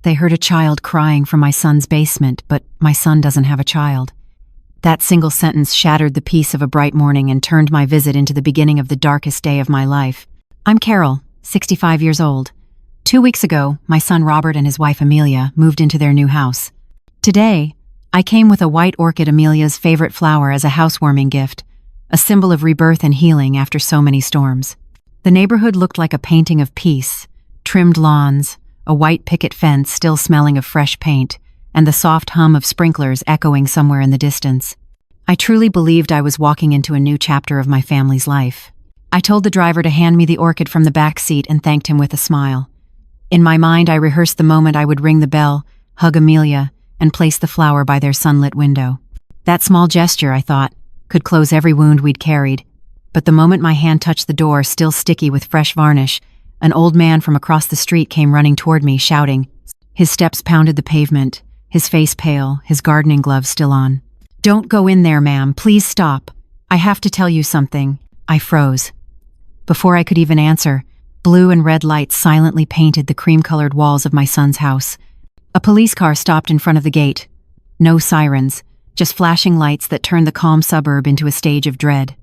They heard a child crying from my son's basement, but my son doesn't have a child. That single sentence shattered the peace of a bright morning and turned my visit into the beginning of the darkest day of my life. I'm Carol, 65 years old. 2 weeks ago, my son Robert and his wife Amelia moved into their new house. Today, I came with a white orchid, Amelia's favorite flower, as a housewarming gift, a symbol of rebirth and healing after so many storms. The neighborhood looked like a painting of peace: trimmed lawns, a white picket fence still smelling of fresh paint, and the soft hum of sprinklers echoing somewhere in the distance. I truly believed I was walking into a new chapter of my family's life. I told the driver to hand me the orchid from the back seat and thanked him with a smile. In my mind, I rehearsed the moment I would ring the bell, hug Amelia, and place the flower by their sunlit window. That small gesture, I thought, could close every wound we'd carried. But the moment my hand touched the door, still sticky with fresh varnish, an old man from across the street came running toward me, shouting. His steps pounded the pavement, his face pale, his gardening gloves still on. "Don't go in there, ma'am. Please stop. I have to tell you something." I froze. Before I could even answer, blue and red lights silently painted the cream-colored walls of my son's house. A police car stopped in front of the gate. No sirens, just flashing lights that turned the calm suburb into a stage of dread.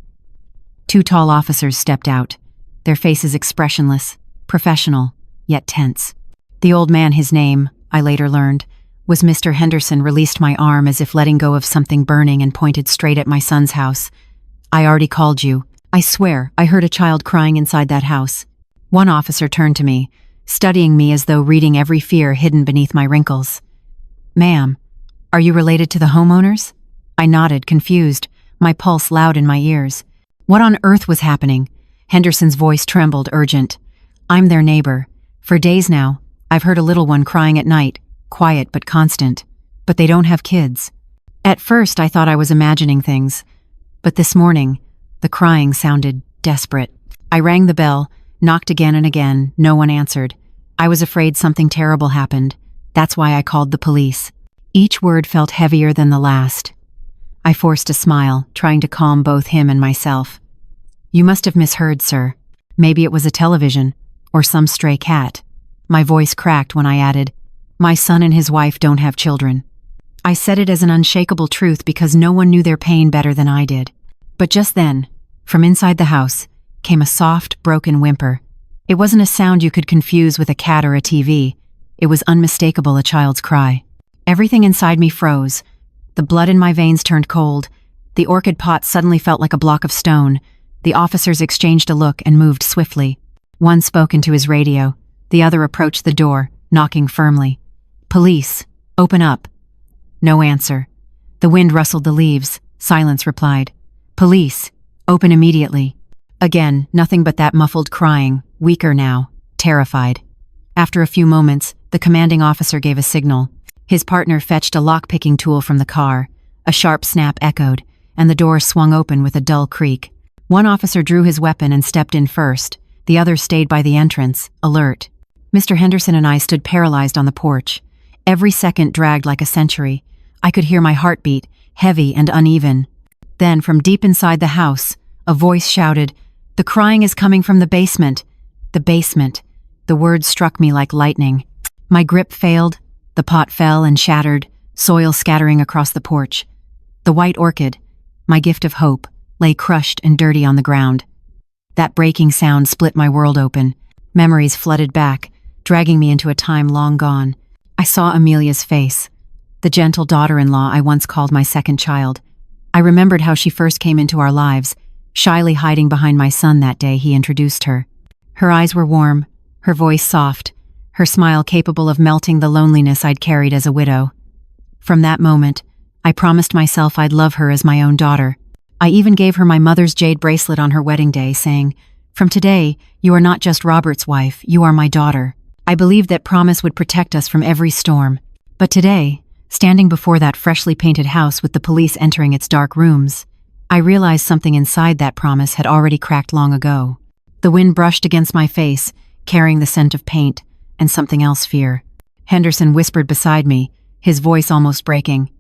2 tall officers stepped out, their faces expressionless, professional, yet tense. The old man, his name, I later learned, was Mr. Henderson, released my arm as if letting go of something burning and pointed straight at my son's house. "I already called you. I swear, I heard a child crying inside that house." One officer turned to me, studying me as though reading every fear hidden beneath my wrinkles. "Ma'am, are you related to the homeowners?" I nodded, confused, my pulse loud in my ears. What on earth was happening? Henderson's voice trembled, urgent. "I'm their neighbor. For days now, I've heard a little one crying at night, quiet but constant. But they don't have kids." At first, I thought I was imagining things. But this morning, the crying sounded desperate. I rang the bell, knocked again and again. No one answered. I was afraid something terrible happened. That's why I called the police. Each word felt heavier than the last. I forced a smile, trying to calm both him and myself. "You must have misheard, sir. Maybe it was a television, or some stray cat." My voice cracked when I added, "My son and his wife don't have children." I said it as an unshakable truth because no one knew their pain better than I did. But just then, from inside the house, came a soft, broken whimper. It wasn't a sound you could confuse with a cat or a TV. It was unmistakable, a child's cry. Everything inside me froze. The blood in my veins turned cold. The orchid pot suddenly felt like a block of stone. The officers exchanged a look and moved swiftly. One spoke into his radio. The other approached the door, knocking firmly. "Police, open up." No answer. The wind rustled the leaves. Silence replied. "Police, open immediately." Again, nothing but that muffled crying, weaker now, terrified. After a few moments, the commanding officer gave a signal. His partner fetched a lock-picking tool from the car. A sharp snap echoed, and the door swung open with a dull creak. One officer drew his weapon and stepped in first. The other stayed by the entrance, alert. Mr. Henderson and I stood paralyzed on the porch. Every second dragged like a century. I could hear my heartbeat, heavy and uneven. Then, from deep inside the house, a voice shouted, "The crying is coming from the basement." The basement. The words struck me like lightning. My grip failed. The pot fell and shattered, soil scattering across the porch. The white orchid, my gift of hope, lay crushed and dirty on the ground. That breaking sound split my world open. Memories flooded back, dragging me into a time long gone. I saw Amelia's face, the gentle daughter-in-law I once called my second child. I remembered how she first came into our lives, shyly hiding behind my son that day he introduced her. Her eyes were warm, her voice soft, her smile capable of melting the loneliness I'd carried as a widow. From that moment, I promised myself I'd love her as my own daughter. I even gave her my mother's jade bracelet on her wedding day, saying, "From today, you are not just Robert's wife, you are my daughter." I believed that promise would protect us from every storm. But today, standing before that freshly painted house with the police entering its dark rooms, I realized something inside that promise had already cracked long ago. The wind brushed against my face, carrying the scent of paint, and something else, fear. Henderson whispered beside me, his voice almost breaking.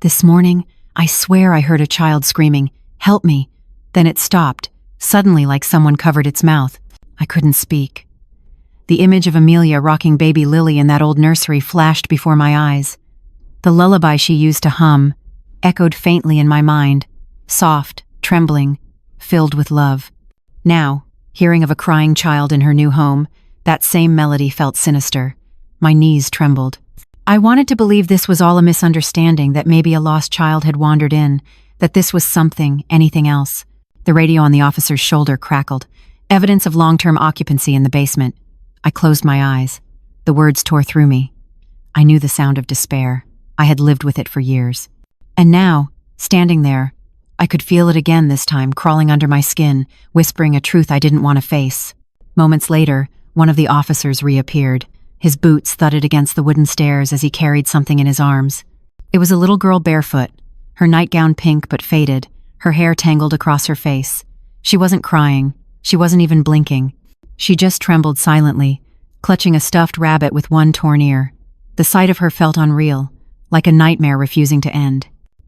"This morning, I swear I heard a child screaming, 'Help me!' Then it stopped, suddenly like someone covered its mouth. I couldn't speak. The image of Amelia rocking baby Lily in that old nursery flashed before my eyes. The lullaby she used to hum echoed faintly in my mind, soft, trembling, filled with love. Now, hearing of a crying child in her new home, that same melody felt sinister. My knees trembled. I wanted to believe this was all a misunderstanding, that maybe a lost child had wandered in, that this was something, anything else. The radio on the officer's shoulder crackled. Evidence of long-term occupancy in the basement. I closed my eyes. The words tore through me. I knew the sound of despair. I had lived with it for years. And now, standing there, I could feel it again this time, crawling under my skin, whispering a truth I didn't want to face. Moments later, one of the officers reappeared. His boots thudded against the wooden stairs as he carried something in his arms. It was a little girl barefoot, her nightgown pink but faded, her hair tangled across her face. She wasn't crying. She wasn't even blinking. She just trembled silently, clutching a stuffed rabbit with one torn ear. The sight of her felt unreal, like a nightmare refusing to end.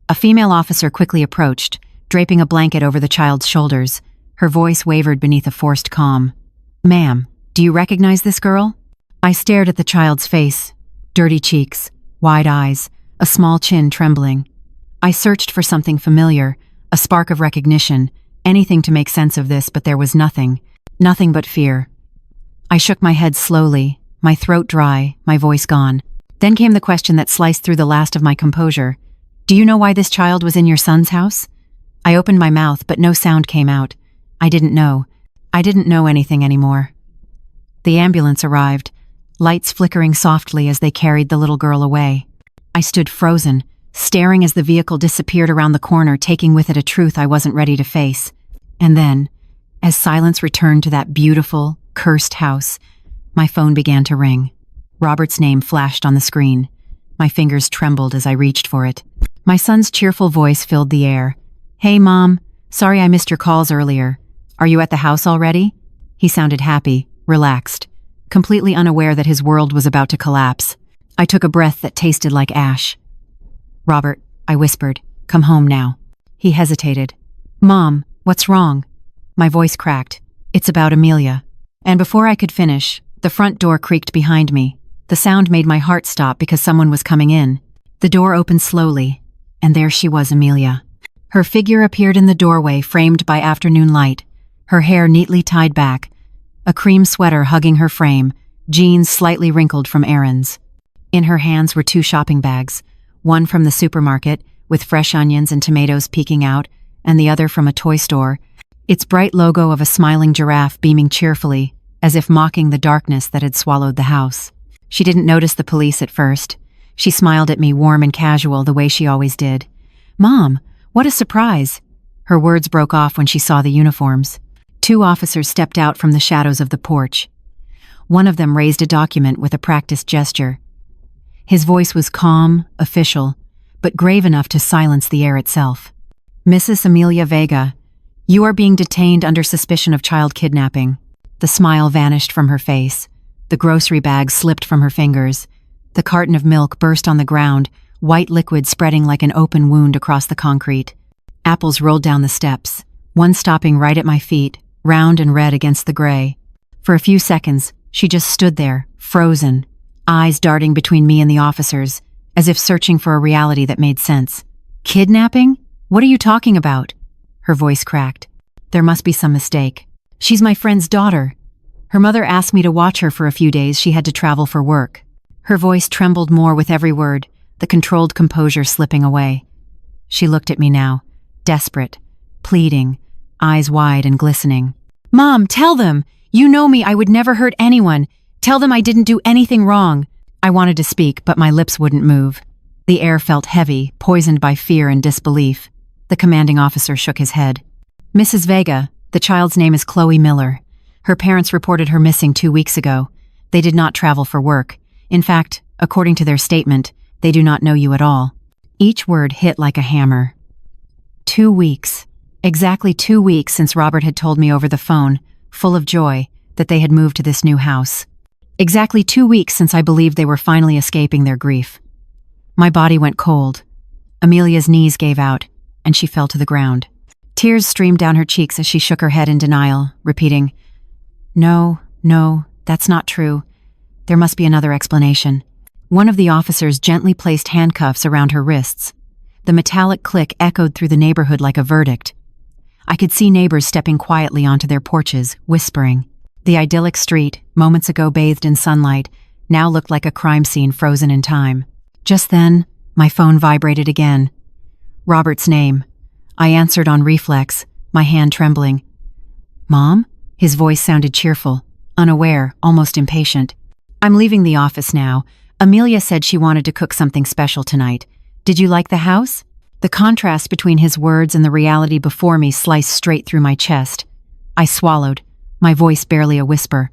A female officer quickly approached, draping a blanket over the child's shoulders. Her voice wavered beneath a forced calm. "Ma'am, do you recognize this girl?" I stared at the child's face. Dirty cheeks, wide eyes, a small chin trembling. I searched for something familiar, a spark of recognition, anything to make sense of this, but there was nothing. Nothing but fear. I shook my head slowly, my throat dry, my voice gone. Then came the question that sliced through the last of my composure. "Do you know why this child was in your son's house?" I opened my mouth, but no sound came out. I didn't know. I didn't know anything anymore. The ambulance arrived, lights flickering softly as they carried the little girl away. I stood frozen, staring as the vehicle disappeared around the corner, taking with it a truth I wasn't ready to face. And then, as silence returned to that beautiful, cursed house, my phone began to ring. Robert's name flashed on the screen. My fingers trembled as I reached for it. My son's cheerful voice filled the air. "Hey, Mom. Sorry I missed your calls earlier. Are you at the house already?" He sounded happy, relaxed, completely unaware that his world was about to collapse. I took a breath that tasted like ash. "Robert," I whispered, "come home now." He hesitated. "Mom, what's wrong?" My voice cracked. "It's about Amelia." And before I could finish, the front door creaked behind me. The sound made my heart stop because someone was coming in. The door opened slowly, and there she was, Amelia. Her figure appeared in the doorway, framed by afternoon light, her hair neatly tied back, a cream sweater hugging her frame, jeans slightly wrinkled from errands. In her hands were 2 shopping bags, one from the supermarket, with fresh onions and tomatoes peeking out, and the other from a toy store, its bright logo of a smiling giraffe beaming cheerfully, as if mocking the darkness that had swallowed the house. She didn't notice the police at first. She smiled at me, warm and casual, the way she always did. "Mom, what a surprise!" Her words broke off when she saw the uniforms. 2 officers stepped out from the shadows of the porch. One of them raised a document with a practiced gesture. His voice was calm, official, but grave enough to silence the air itself. "Mrs. Amelia Vega, you are being detained under suspicion of child kidnapping." The smile vanished from her face. The grocery bag slipped from her fingers. The carton of milk burst on the ground, white liquid spreading like an open wound across the concrete. Apples rolled down the steps, one stopping right at my feet, round and red against the gray. For a few seconds, she just stood there, frozen, eyes darting between me and the officers, as if searching for a reality that made sense. "Kidnapping? What are you talking about?" Her voice cracked. "There must be some mistake. She's my friend's daughter. Her mother asked me to watch her for a few days. She had to travel for work." Her voice trembled more with every word, the controlled composure slipping away. She looked at me now, desperate, pleading, eyes wide and glistening. "Mom, tell them! You know me, I would never hurt anyone. Tell them I didn't do anything wrong." I wanted to speak, but my lips wouldn't move. The air felt heavy, poisoned by fear and disbelief. The commanding officer shook his head. "Mrs. Vega, the child's name is Chloe Miller. Her parents reported her missing 2 weeks ago. They did not travel for work. In fact, according to their statement, they do not know you at all." Each word hit like a hammer. 2 weeks. Exactly 2 weeks since Robert had told me over the phone, full of joy, that they had moved to this new house. Exactly 2 weeks since I believed they were finally escaping their grief. My body went cold. Amelia's knees gave out, and she fell to the ground. Tears streamed down her cheeks as she shook her head in denial, repeating, "No, no, That's not true. There must be another explanation. One of the officers gently placed handcuffs around her wrists. The metallic click echoed through the neighborhood like a verdict. I could see neighbors stepping quietly onto their porches, whispering. The idyllic street, moments ago bathed in sunlight, now looked like a crime scene frozen in time. Just then, my phone vibrated again. Robert's name. I answered on reflex, my hand trembling. "Mom?" His voice sounded cheerful, unaware, almost impatient. "I'm leaving the office now. Amelia said she wanted to cook something special tonight. Did you like the house?" The contrast between his words and the reality before me sliced straight through my chest. I swallowed, my voice barely a whisper.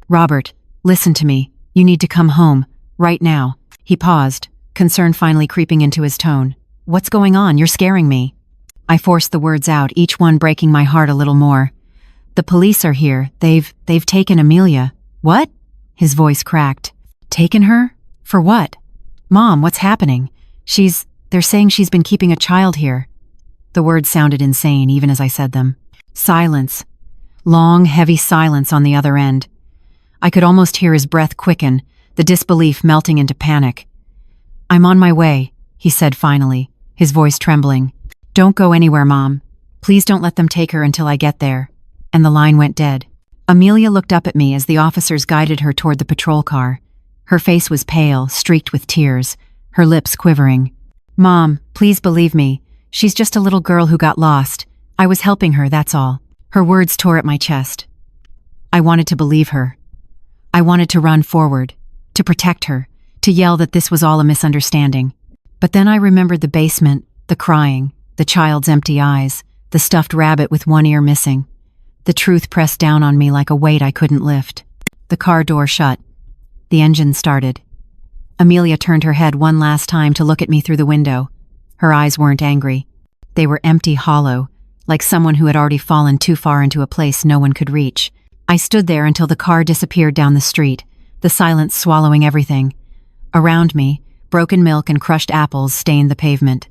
"Robert, listen to me. You need to come home, right now." He paused, concern finally creeping into his tone. "What's going on? You're scaring me." I forced the words out, each one breaking my heart a little more. "The police are here. They've taken Amelia." "What?" His voice cracked. "Taken her? For what?" "Mom, what's happening? They're saying she's been keeping a child here." The words sounded insane even as I said them. Silence. Long, heavy silence on the other end. I could almost hear his breath quicken, the disbelief melting into panic. "I'm on my way," he said finally, his voice trembling. "Don't go anywhere, Mom. Please don't let them take her until I get there." And the line went dead. Amelia looked up at me as the officers guided her toward the patrol car. Her face was pale, streaked with tears, her lips quivering. "Mom, please believe me. She's just a little girl who got lost. I was helping her, that's all." Her words tore at my chest. I wanted to believe her. I wanted to run forward, to protect her, to yell that this was all a misunderstanding. But then I remembered the basement, the crying, the child's empty eyes, the stuffed rabbit with one ear missing. The truth pressed down on me like a weight I couldn't lift. The car door shut. The engine started. Amelia turned her head one last time to look at me through the window. Her eyes weren't angry. They were empty, hollow, like someone who had already fallen too far into a place no one could reach. I stood there until the car disappeared down the street, the silence swallowing everything. Around me, broken milk and crushed apples stained the pavement.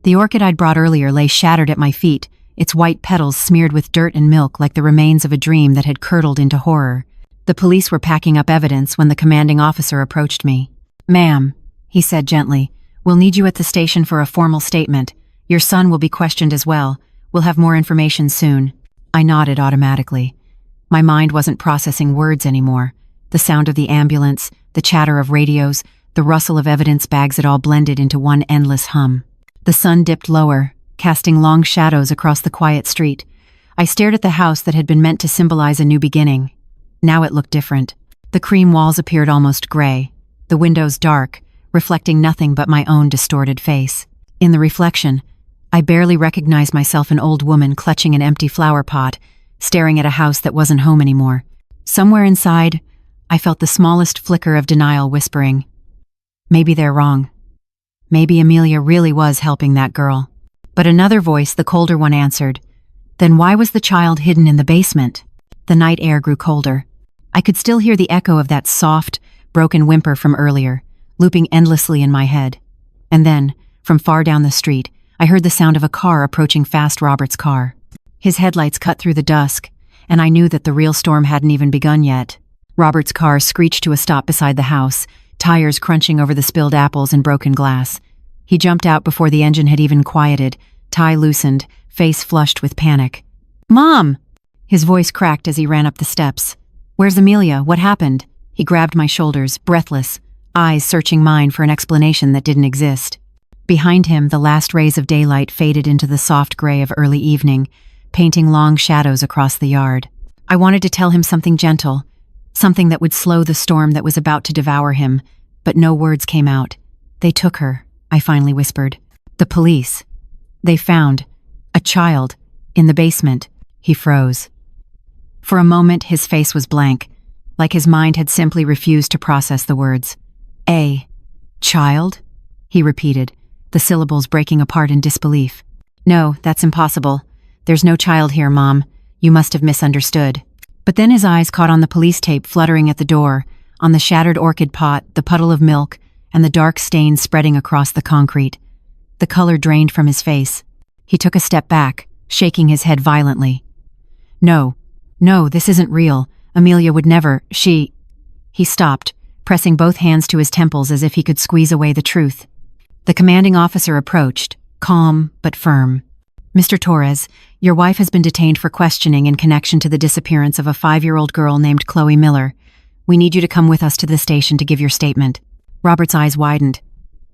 The orchid I'd brought earlier lay shattered at my feet, its white petals smeared with dirt and milk like the remains of a dream that had curdled into horror. The police were packing up evidence when the commanding officer approached me. "Ma'am," he said gently, "we'll need you at the station for a formal statement. Your son will be questioned as well. We'll have more information soon." I nodded automatically. My mind wasn't processing words anymore. The sound of the ambulance, the chatter of radios, the rustle of evidence bags, it all blended into one endless hum. The sun dipped lower, casting long shadows across the quiet street. I stared at the house that had been meant to symbolize a new beginning. Now it looked different. The cream walls appeared almost gray, the windows dark, reflecting nothing but my own distorted face. In the reflection, I barely recognized myself, an old woman clutching an empty flower pot, staring at a house that wasn't home anymore. Somewhere inside, I felt the smallest flicker of denial whispering, "Maybe they're wrong. Maybe Amelia really was helping that girl." But another voice, the colder one, answered, "Then why was the child hidden in the basement?" The night air grew colder. I could still hear the echo of that soft, broken whimper from earlier, looping endlessly in my head. And then, from far down the street, I heard the sound of a car approaching fast. Robert's car. His headlights cut through the dusk, and I knew that the real storm hadn't even begun yet. Robert's car screeched to a stop beside the house, tires crunching over the spilled apples and broken glass. He jumped out before the engine had even quieted, tie loosened, face flushed with panic. "Mom!" His voice cracked as he ran up the steps. "Where's Amelia? What happened?" He grabbed my shoulders, breathless, eyes searching mine for an explanation that didn't exist. Behind him, the last rays of daylight faded into the soft gray of early evening, painting long shadows across the yard. I wanted to tell him something gentle, something that would slow the storm that was about to devour him, but no words came out. "They took her," I finally whispered. "The police. They found a child in the basement." He froze. For a moment, his face was blank, like his mind had simply refused to process the words. "A child?" he repeated, the syllables breaking apart in disbelief. "No, that's impossible. There's no child here, Mom. You must have misunderstood." But then his eyes caught on the police tape fluttering at the door, on the shattered orchid pot, the puddle of milk, and the dark stains spreading across the concrete. The color drained from his face. He took a step back, shaking his head violently. No, this isn't real. Amelia would never, He stopped, pressing both hands to his temples as if he could squeeze away the truth. The commanding officer approached, calm but firm. "Mr. Torres, your wife has been detained for questioning in connection to the disappearance of a 5-year-old girl named Chloe Miller. We need you to come with us to the station to give your statement." Robert's eyes widened.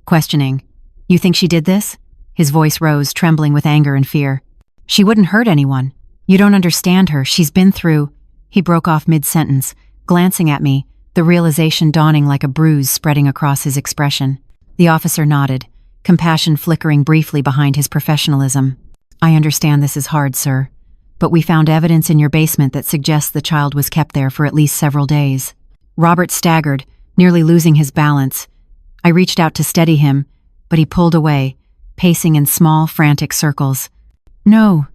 "Questioning. You think she did this?" His voice rose, trembling with anger and fear. "She wouldn't hurt anyone. You don't understand her. She's been through—" He broke off mid-sentence, glancing at me, the realization dawning like a bruise spreading across his expression. The officer nodded, compassion flickering briefly behind his professionalism. "I understand this is hard, sir, but we found evidence in your basement that suggests the child was kept there for at least several days." Robert staggered, nearly losing his balance. I reached out to steady him, but he pulled away, pacing in small, frantic circles. No,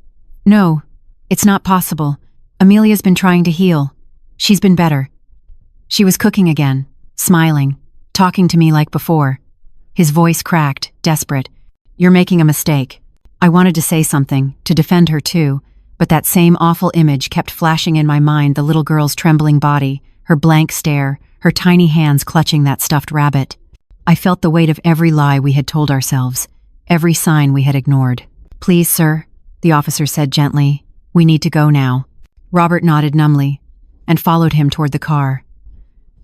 it's not possible. Amelia's been trying to heal. She's been better." She was cooking again, smiling, talking to me like before. His voice cracked, desperate. "You're making a mistake." I wanted to say something, to defend her too, but that same awful image kept flashing in my mind, the little girl's trembling body, her blank stare, her tiny hands clutching that stuffed rabbit. I felt the weight of every lie we had told ourselves, every sign we had ignored. "Please, sir," the officer said gently, "we need to go now." Robert nodded numbly and followed him toward the car.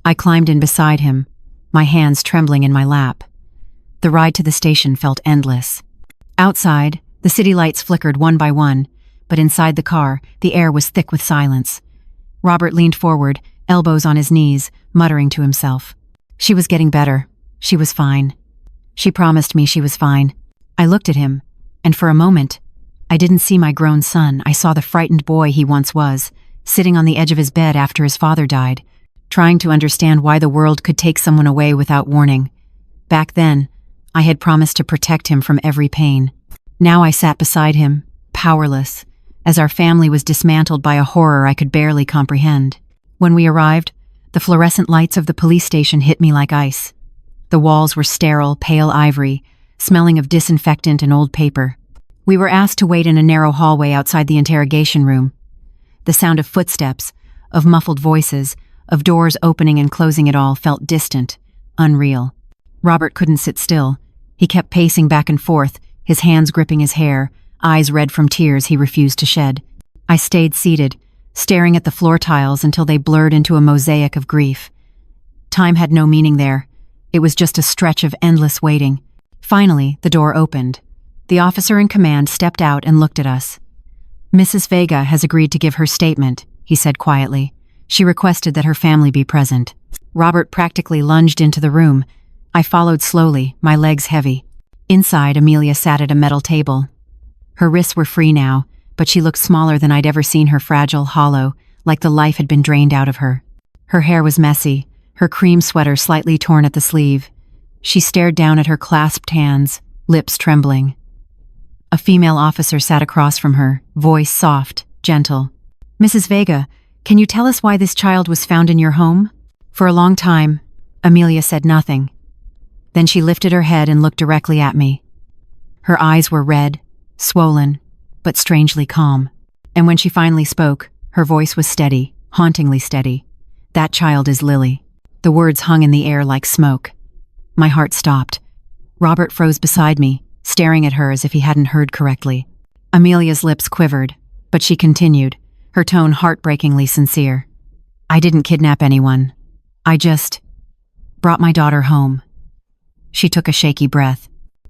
I climbed in beside him, my hands trembling in my lap. The ride to the station felt endless. Outside, the city lights flickered one by one, but inside the car, the air was thick with silence. Robert leaned forward, elbows on his knees, muttering to himself. She was getting better. She was fine. She promised me she was fine. I looked at him, and for a moment, I didn't see my grown son. I saw the frightened boy he once was, sitting on the edge of his bed after his father died, trying to understand why the world could take someone away without warning. Back then, I had promised to protect him from every pain. Now I sat beside him, powerless, as our family was dismantled by a horror I could barely comprehend. When we arrived, the fluorescent lights of the police station hit me like ice. The walls were sterile, pale ivory, smelling of disinfectant and old paper. We were asked to wait in a narrow hallway outside the interrogation room. The sound of footsteps, of muffled voices, of doors opening and closing it all felt distant, unreal. Robert couldn't sit still. He kept pacing back and forth, his hands gripping his hair, eyes red from tears he refused to shed. I stayed seated, staring at the floor tiles until they blurred into a mosaic of grief. Time had no meaning there. It was just a stretch of endless waiting. Finally, the door opened. The officer in command stepped out and looked at us. "Mrs. Vega has agreed to give her statement," he said quietly. "She requested that her family be present." Robert practically lunged into the room. I followed slowly, my legs heavy. Inside, Amelia sat at a metal table. Her wrists were free now, but she looked smaller than I'd ever seen her, fragile, hollow, like the life had been drained out of her. Her hair was messy, her cream sweater slightly torn at the sleeve. She stared down at her clasped hands, lips trembling. A female officer sat across from her, voice soft, gentle. "Mrs. Vega, can you tell us why this child was found in your home?" For a long time, Amelia said nothing. Then she lifted her head and looked directly at me. Her eyes were red, swollen, but strangely calm. And when she finally spoke, her voice was steady, hauntingly steady. "That child is Lily." The words hung in the air like smoke. My heart stopped. Robert froze beside me, staring at her as if he hadn't heard correctly. Amelia's lips quivered, but she continued, her tone heartbreakingly sincere. "I didn't kidnap anyone. I just brought my daughter home." She took a shaky breath.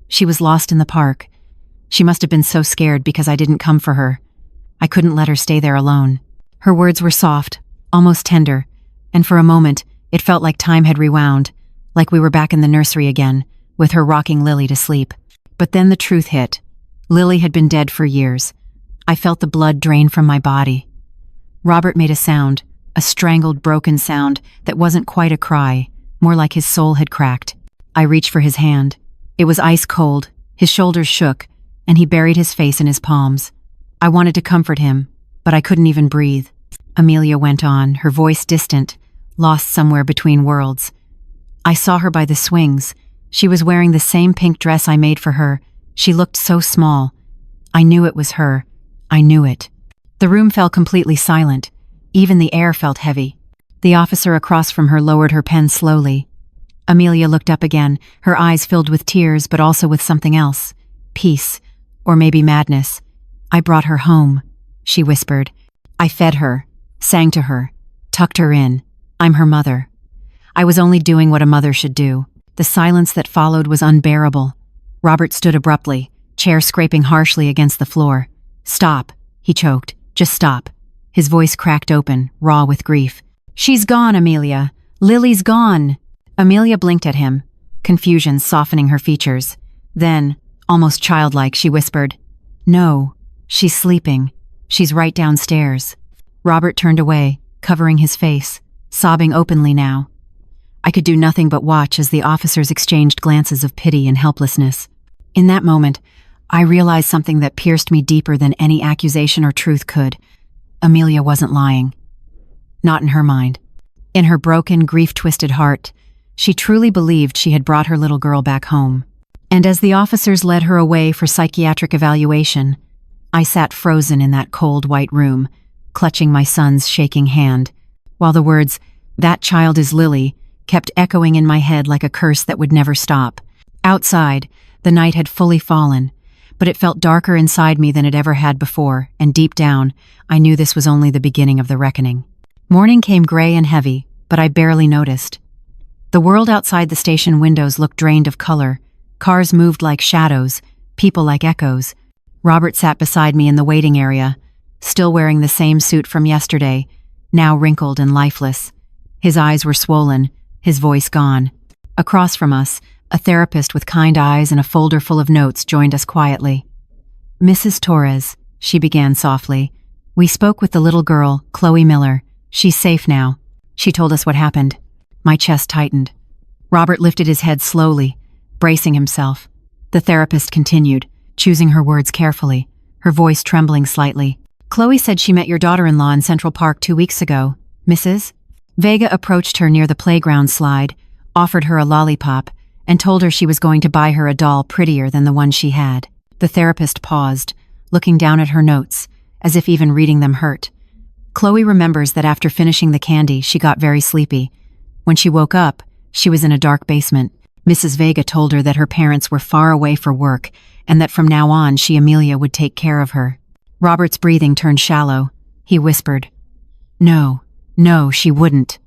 She was lost in the park. She must have been so scared because I didn't come for her. I couldn't let her stay there alone. Her words were soft, almost tender, and for a moment, it felt like time had rewound, like we were back in the nursery again, with her rocking Lily to sleep. But then the truth hit. Lily had been dead for years. I felt the blood drain from my body. Robert made a sound, a strangled, broken sound that wasn't quite a cry, more like his soul had cracked. I reached for his hand. It was ice cold, his shoulders shook, and he buried his face in his palms. I wanted to comfort him, but I couldn't even breathe. Amelia went on, her voice distant, lost somewhere between worlds. "I saw her by the swings. She was wearing the same pink dress I made for her. She looked so small. I knew it was her. I knew it." The room fell completely silent. Even the air felt heavy. The officer across from her lowered her pen slowly. Amelia looked up again, her eyes filled with tears but also with something else. Peace, or maybe madness. "I brought her home," she whispered. "I fed her, sang to her, tucked her in. I'm her mother." I was only doing what a mother should do. The silence that followed was unbearable. Robert stood abruptly, chair scraping harshly against the floor. "Stop," he choked. "Just stop." His voice cracked open, raw with grief. "She's gone, Amelia. Lily's gone." Amelia blinked at him, confusion softening her features. Then, almost childlike, she whispered, "No, she's sleeping. She's right downstairs." Robert turned away, covering his face, sobbing openly now. I could do nothing but watch as the officers exchanged glances of pity and helplessness. In that moment, I realized something that pierced me deeper than any accusation or truth could. Amelia wasn't lying. Not in her mind. In her broken, grief-twisted heart, she truly believed she had brought her little girl back home. And as the officers led her away for psychiatric evaluation, I sat frozen in that cold white room, clutching my son's shaking hand, while the words, "That child is Lily," kept echoing in my head like a curse that would never stop. Outside, the night had fully fallen, but it felt darker inside me than it ever had before, and deep down, I knew this was only the beginning of the reckoning. Morning came gray and heavy, but I barely noticed. The world outside the station windows looked drained of color. Cars moved like shadows, people like echoes. Robert sat beside me in the waiting area, still wearing the same suit from yesterday, now wrinkled and lifeless. His eyes were swollen, his voice gone. Across from us, a therapist with kind eyes and a folder full of notes joined us quietly. "Mrs. Torres," she began softly. "We spoke with the little girl, Chloe Miller. She's safe now." She told us what happened. My chest tightened. Robert lifted his head slowly, bracing himself. The therapist continued, choosing her words carefully, her voice trembling slightly. "Chloe said she met your daughter-in-law in Central Park 2 weeks ago, Mrs. Vega approached her near the playground slide, offered her a lollipop, and told her she was going to buy her a doll prettier than the one she had." The therapist paused, looking down at her notes, as if even reading them hurt. "Chloe remembers that after finishing the candy, she got very sleepy. When she woke up, she was in a dark basement. Mrs. Vega told her that her parents were far away for work, and that from now on she, Amelia, would take care of her." Robert's breathing turned shallow. He whispered, No, she wouldn't."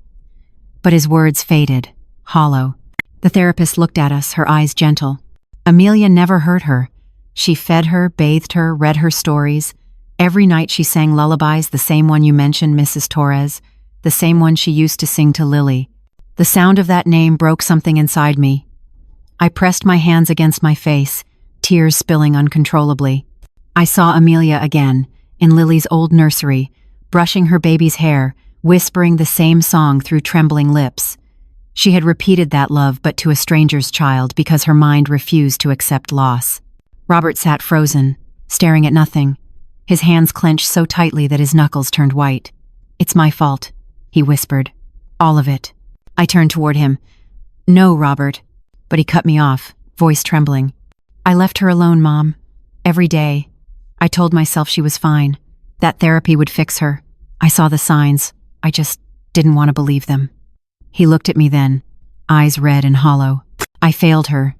But his words faded, hollow. The therapist looked at us, her eyes gentle. "Amelia never hurt her. She fed her, bathed her, read her stories. Every night she sang lullabies, the same one you mentioned, Mrs. Torres, the same one she used to sing to Lily." The sound of that name broke something inside me. I pressed my hands against my face, tears spilling uncontrollably. I saw Amelia again, in Lily's old nursery, brushing her baby's hair, whispering the same song through trembling lips. She had repeated that love but to a stranger's child because her mind refused to accept loss. Robert sat frozen, staring at nothing, his hands clenched so tightly that his knuckles turned white. "It's my fault," he whispered. "All of it." I turned toward him. "No, Robert." But he cut me off, voice trembling. "I left her alone, Mom. Every day. I told myself she was fine. That therapy would fix her. I saw the signs. I just didn't want to believe them." He looked at me then, eyes red and hollow. "I failed her.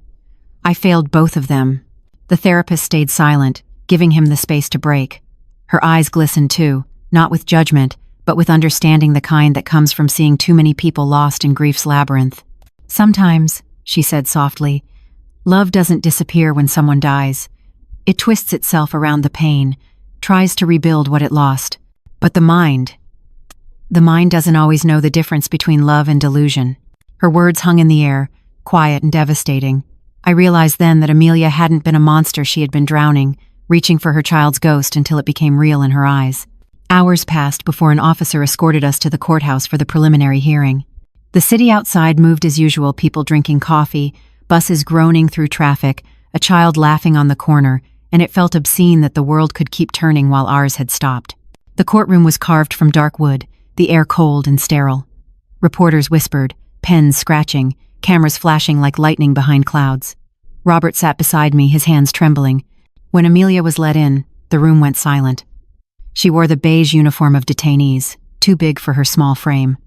I failed both of them." The therapist stayed silent, giving him the space to break. Her eyes glistened too, not with judgment, but with understanding, the kind that comes from seeing too many people lost in grief's labyrinth. "Sometimes," she said softly, "love doesn't disappear when someone dies. It twists itself around the pain, tries to rebuild what it lost. But the mind doesn't always know the difference between love and delusion." Her words hung in the air, quiet and devastating. I realized then that Amelia hadn't been a monster she had been drowning, reaching for her child's ghost until it became real in her eyes. Hours passed before an officer escorted us to the courthouse for the preliminary hearing. The city outside moved as usual, people drinking coffee, buses groaning through traffic, a child laughing on the corner, and it felt obscene that the world could keep turning while ours had stopped. The courtroom was carved from dark wood, the air cold and sterile. Reporters whispered, pens scratching, cameras flashing like lightning behind clouds. Robert sat beside me, his hands trembling. When Amelia was let in, the room went silent. She wore the beige uniform of detainees, too big for her small frame.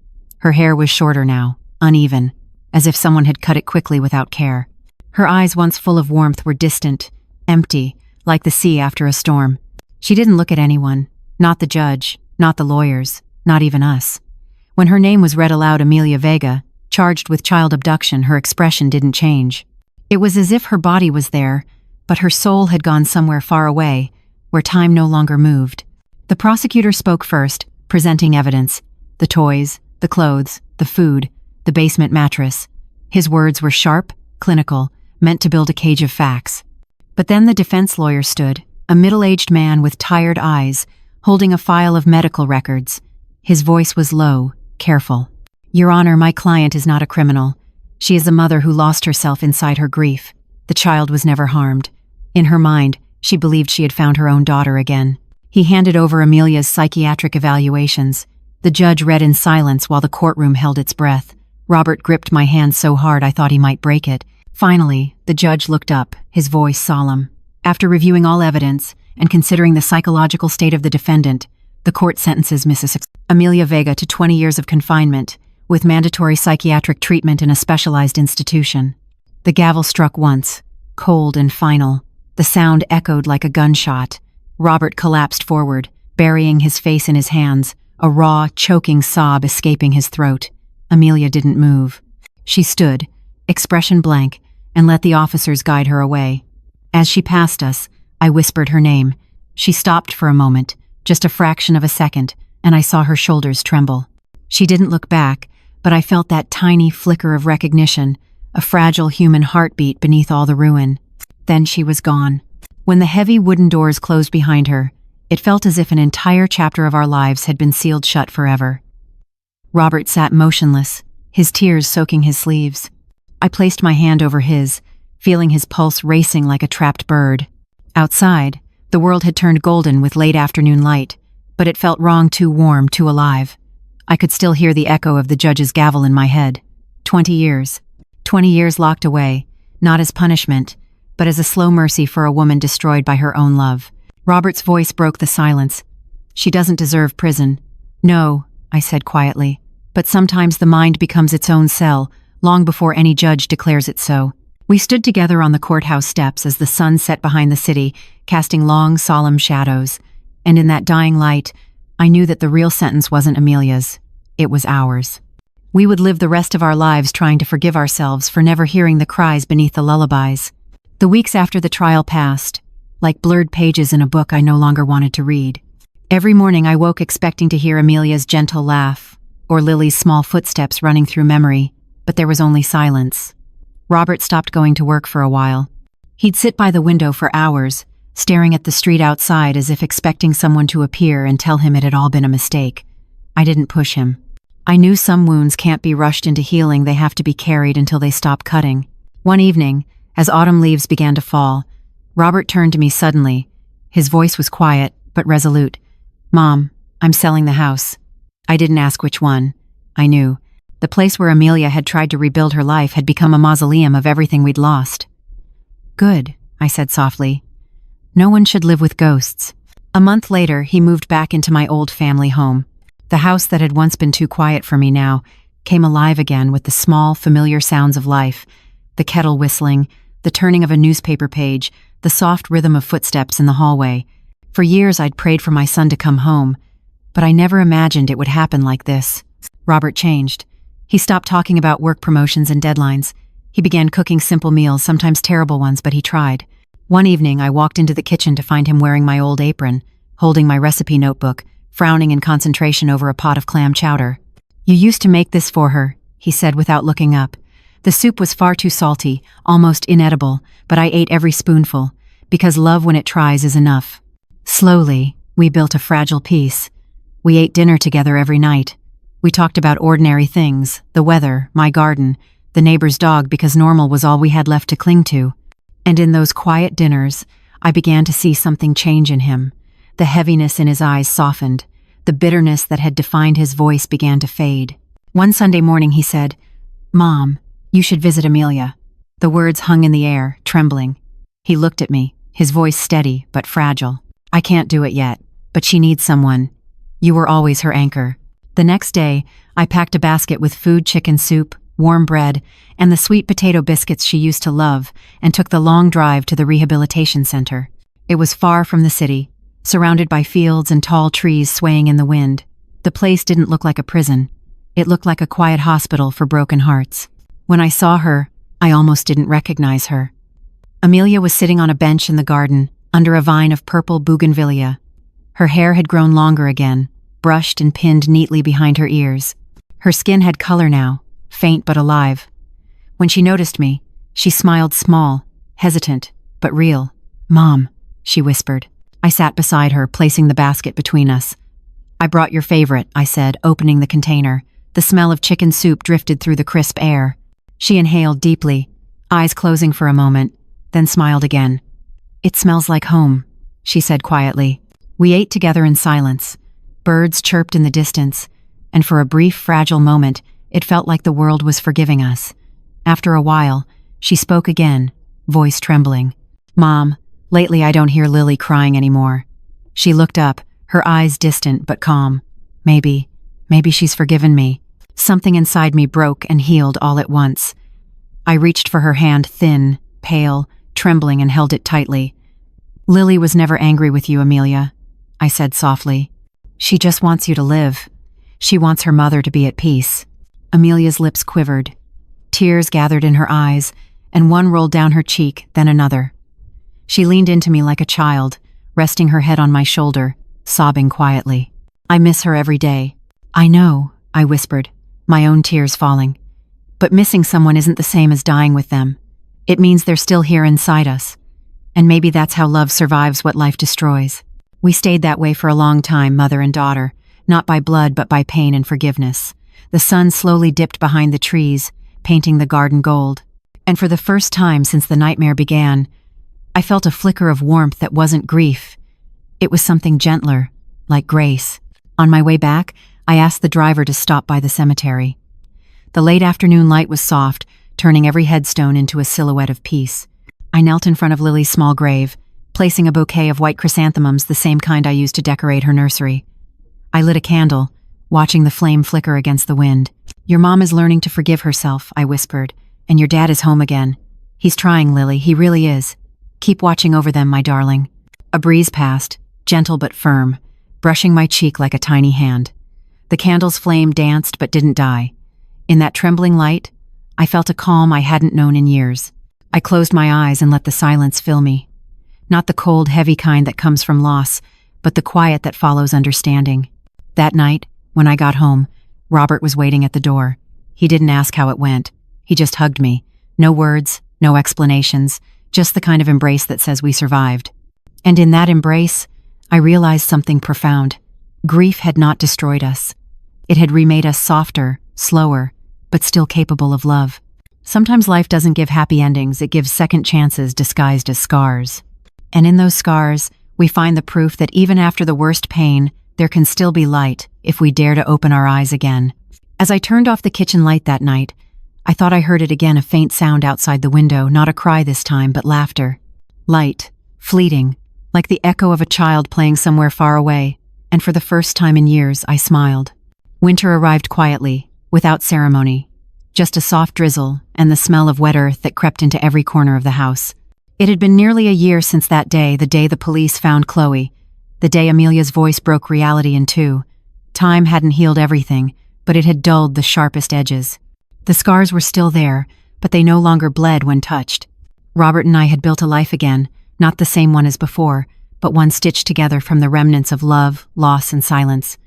Her hair was shorter now, uneven, as if someone had cut it quickly without care. Her eyes, once full of warmth, were distant, empty, like the sea after a storm. She didn't look at anyone, not the judge, not the lawyers, not even us. When her name was read aloud, Amelia Vega, charged with child abduction, her expression didn't change. It was as if her body was there, but her soul had gone somewhere far away, where time no longer moved. The prosecutor spoke first, presenting evidence: the toys, the clothes, the food, the basement mattress. His words were sharp, clinical, meant to build a cage of facts. But then the defense lawyer stood, a middle-aged man with tired eyes, holding a file of medical records. His voice was low, careful. "Your Honor, my client is not a criminal. She is a mother who lost herself inside her grief. The child was never harmed. In her mind, she believed she had found her own daughter again." He handed over Amelia's psychiatric evaluations. The judge read in silence while the courtroom held its breath. Robert gripped my hand so hard I thought he might break it. Finally, the judge looked up, his voice solemn. After reviewing all evidence and considering the psychological state of the defendant, the court sentences Mrs. Amelia Vega to 20 years of confinement, with mandatory psychiatric treatment in a specialized institution. The gavel struck once, cold and final. The sound echoed like a gunshot. Robert collapsed forward, burying his face in his hands, a raw, choking sob escaping his throat. Amelia didn't move. She stood, expression blank, and let the officers guide her away. As she passed us, I whispered her name. She stopped for a moment, just a fraction of a second, and I saw her shoulders tremble. She didn't look back, but I felt that tiny flicker of recognition, a fragile human heartbeat beneath all the ruin. Then she was gone. When the heavy wooden doors closed behind her, it felt as if an entire chapter of our lives had been sealed shut forever. Robert sat motionless, his tears soaking his sleeves. I placed my hand over his, feeling his pulse racing like a trapped bird. Outside, the world had turned golden with late afternoon light, but it felt wrong, too warm, too alive. I could still hear the echo of the judge's gavel in my head. 20 years. 20 years locked away, not as punishment, but as a slow mercy for a woman destroyed by her own love. Robert's voice broke the silence. "She doesn't deserve prison." "No," I said quietly, "but sometimes the mind becomes its own cell, long before any judge declares it so." We stood together on the courthouse steps as the sun set behind the city, casting long, solemn shadows. And in that dying light, I knew that the real sentence wasn't Amelia's. It was ours. We would live the rest of our lives trying to forgive ourselves for never hearing the cries beneath the lullabies. The weeks after the trial passed, like blurred pages in a book I no longer wanted to read. Every morning I woke expecting to hear Amelia's gentle laugh, or Lily's small footsteps running through memory, but there was only silence. Robert stopped going to work for a while. He'd sit by the window for hours, staring at the street outside as if expecting someone to appear and tell him it had all been a mistake. I didn't push him. I knew some wounds can't be rushed into healing, they have to be carried until they stop cutting. One evening, as autumn leaves began to fall, Robert turned to me suddenly. His voice was quiet, but resolute. "Mom, I'm selling the house." I didn't ask which one. I knew. The place where Amelia had tried to rebuild her life had become a mausoleum of everything we'd lost. "Good," I said softly. "No one should live with ghosts." A month later, he moved back into my old family home. The house that had once been too quiet for me now came alive again with the small, familiar sounds of life, the kettle whistling, the turning of a newspaper page, the soft rhythm of footsteps in the hallway. For years I'd prayed for my son to come home, but I never imagined it would happen like this. Robert changed. He stopped talking about work promotions and deadlines. He began cooking simple meals, sometimes terrible ones, but he tried. One evening, I walked into the kitchen to find him wearing my old apron, holding my recipe notebook, frowning in concentration over a pot of clam chowder. "You used to make this for her," he said without looking up. The soup was far too salty, almost inedible, but I ate every spoonful, because love when it tries is enough. Slowly, we built a fragile peace. We ate dinner together every night. We talked about ordinary things, the weather, my garden, the neighbor's dog, because normal was all we had left to cling to. And in those quiet dinners, I began to see something change in him. The heaviness in his eyes softened. The bitterness that had defined his voice began to fade. One Sunday morning he said, "Mom, you should visit Amelia." The words hung in the air, trembling. He looked at me, his voice steady but fragile. "I can't do it yet, but she needs someone. You were always her anchor." The next day, I packed a basket with food, chicken soup, warm bread, and the sweet potato biscuits she used to love, and took the long drive to the rehabilitation center. It was far from the city, surrounded by fields and tall trees swaying in the wind. The place didn't look like a prison. It looked like a quiet hospital for broken hearts. When I saw her, I almost didn't recognize her. Amelia was sitting on a bench in the garden, under a vine of purple bougainvillea. Her hair had grown longer again, brushed and pinned neatly behind her ears. Her skin had color now, faint but alive. When she noticed me, she smiled small, hesitant, but real. "Mom," she whispered. I sat beside her, placing the basket between us. "I brought your favorite," I said, opening the container. The smell of chicken soup drifted through the crisp air. She inhaled deeply, eyes closing for a moment, then smiled again. "It smells like home," she said quietly. We ate together in silence. Birds chirped in the distance, and for a brief, fragile moment, it felt like the world was forgiving us. After a while, she spoke again, voice trembling. "Mom, lately I don't hear Lily crying anymore." She looked up, her eyes distant but calm. Maybe she's forgiven me." Something inside me broke and healed all at once. I reached for her hand, thin, pale, trembling, and held it tightly. "Lily was never angry with you, Amelia," I said softly. "She just wants you to live. She wants her mother to be at peace." Amelia's lips quivered. Tears gathered in her eyes, and one rolled down her cheek, then another. She leaned into me like a child, resting her head on my shoulder, sobbing quietly. "I miss her every day." "I know," I whispered, my own tears falling. "But missing someone isn't the same as dying with them. It means they're still here inside us. And maybe that's how love survives what life destroys." We stayed that way for a long time, mother and daughter, not by blood but by pain and forgiveness. The sun slowly dipped behind the trees, painting the garden gold. And for the first time since the nightmare began, I felt a flicker of warmth that wasn't grief. It was something gentler, like grace. On my way back, I asked the driver to stop by the cemetery. The late afternoon light was soft, turning every headstone into a silhouette of peace. I knelt in front of Lily's small grave, placing a bouquet of white chrysanthemums, the same kind I used to decorate her nursery. I lit a candle, watching the flame flicker against the wind. "Your mom is learning to forgive herself," I whispered, "and your dad is home again. He's trying, Lily, he really is. Keep watching over them, my darling." A breeze passed, gentle but firm, brushing my cheek like a tiny hand. The candle's flame danced but didn't die. In that trembling light, I felt a calm I hadn't known in years. I closed my eyes and let the silence fill me. Not the cold, heavy kind that comes from loss, but the quiet that follows understanding. That night, when I got home, Robert was waiting at the door. He didn't ask how it went. He just hugged me. No words, no explanations, just the kind of embrace that says we survived. And in that embrace, I realized something profound. Grief had not destroyed us. It had remade us softer, slower, but still capable of love. Sometimes life doesn't give happy endings, it gives second chances disguised as scars. And in those scars, we find the proof that even after the worst pain, there can still be light if we dare to open our eyes again. As I turned off the kitchen light that night, I thought I heard it again, a faint sound outside the window, not a cry this time, but laughter. Light, fleeting, like the echo of a child playing somewhere far away, and for the first time in years, I smiled. Winter arrived quietly, without ceremony. Just a soft drizzle and the smell of wet earth that crept into every corner of the house. It had been nearly a year since that day, the day the police found Chloe, the day Amelia's voice broke reality in two. Time hadn't healed everything, but it had dulled the sharpest edges. The scars were still there, but they no longer bled when touched. Robert and I had built a life again, not the same one as before, but one stitched together from the remnants of love, loss, and silence.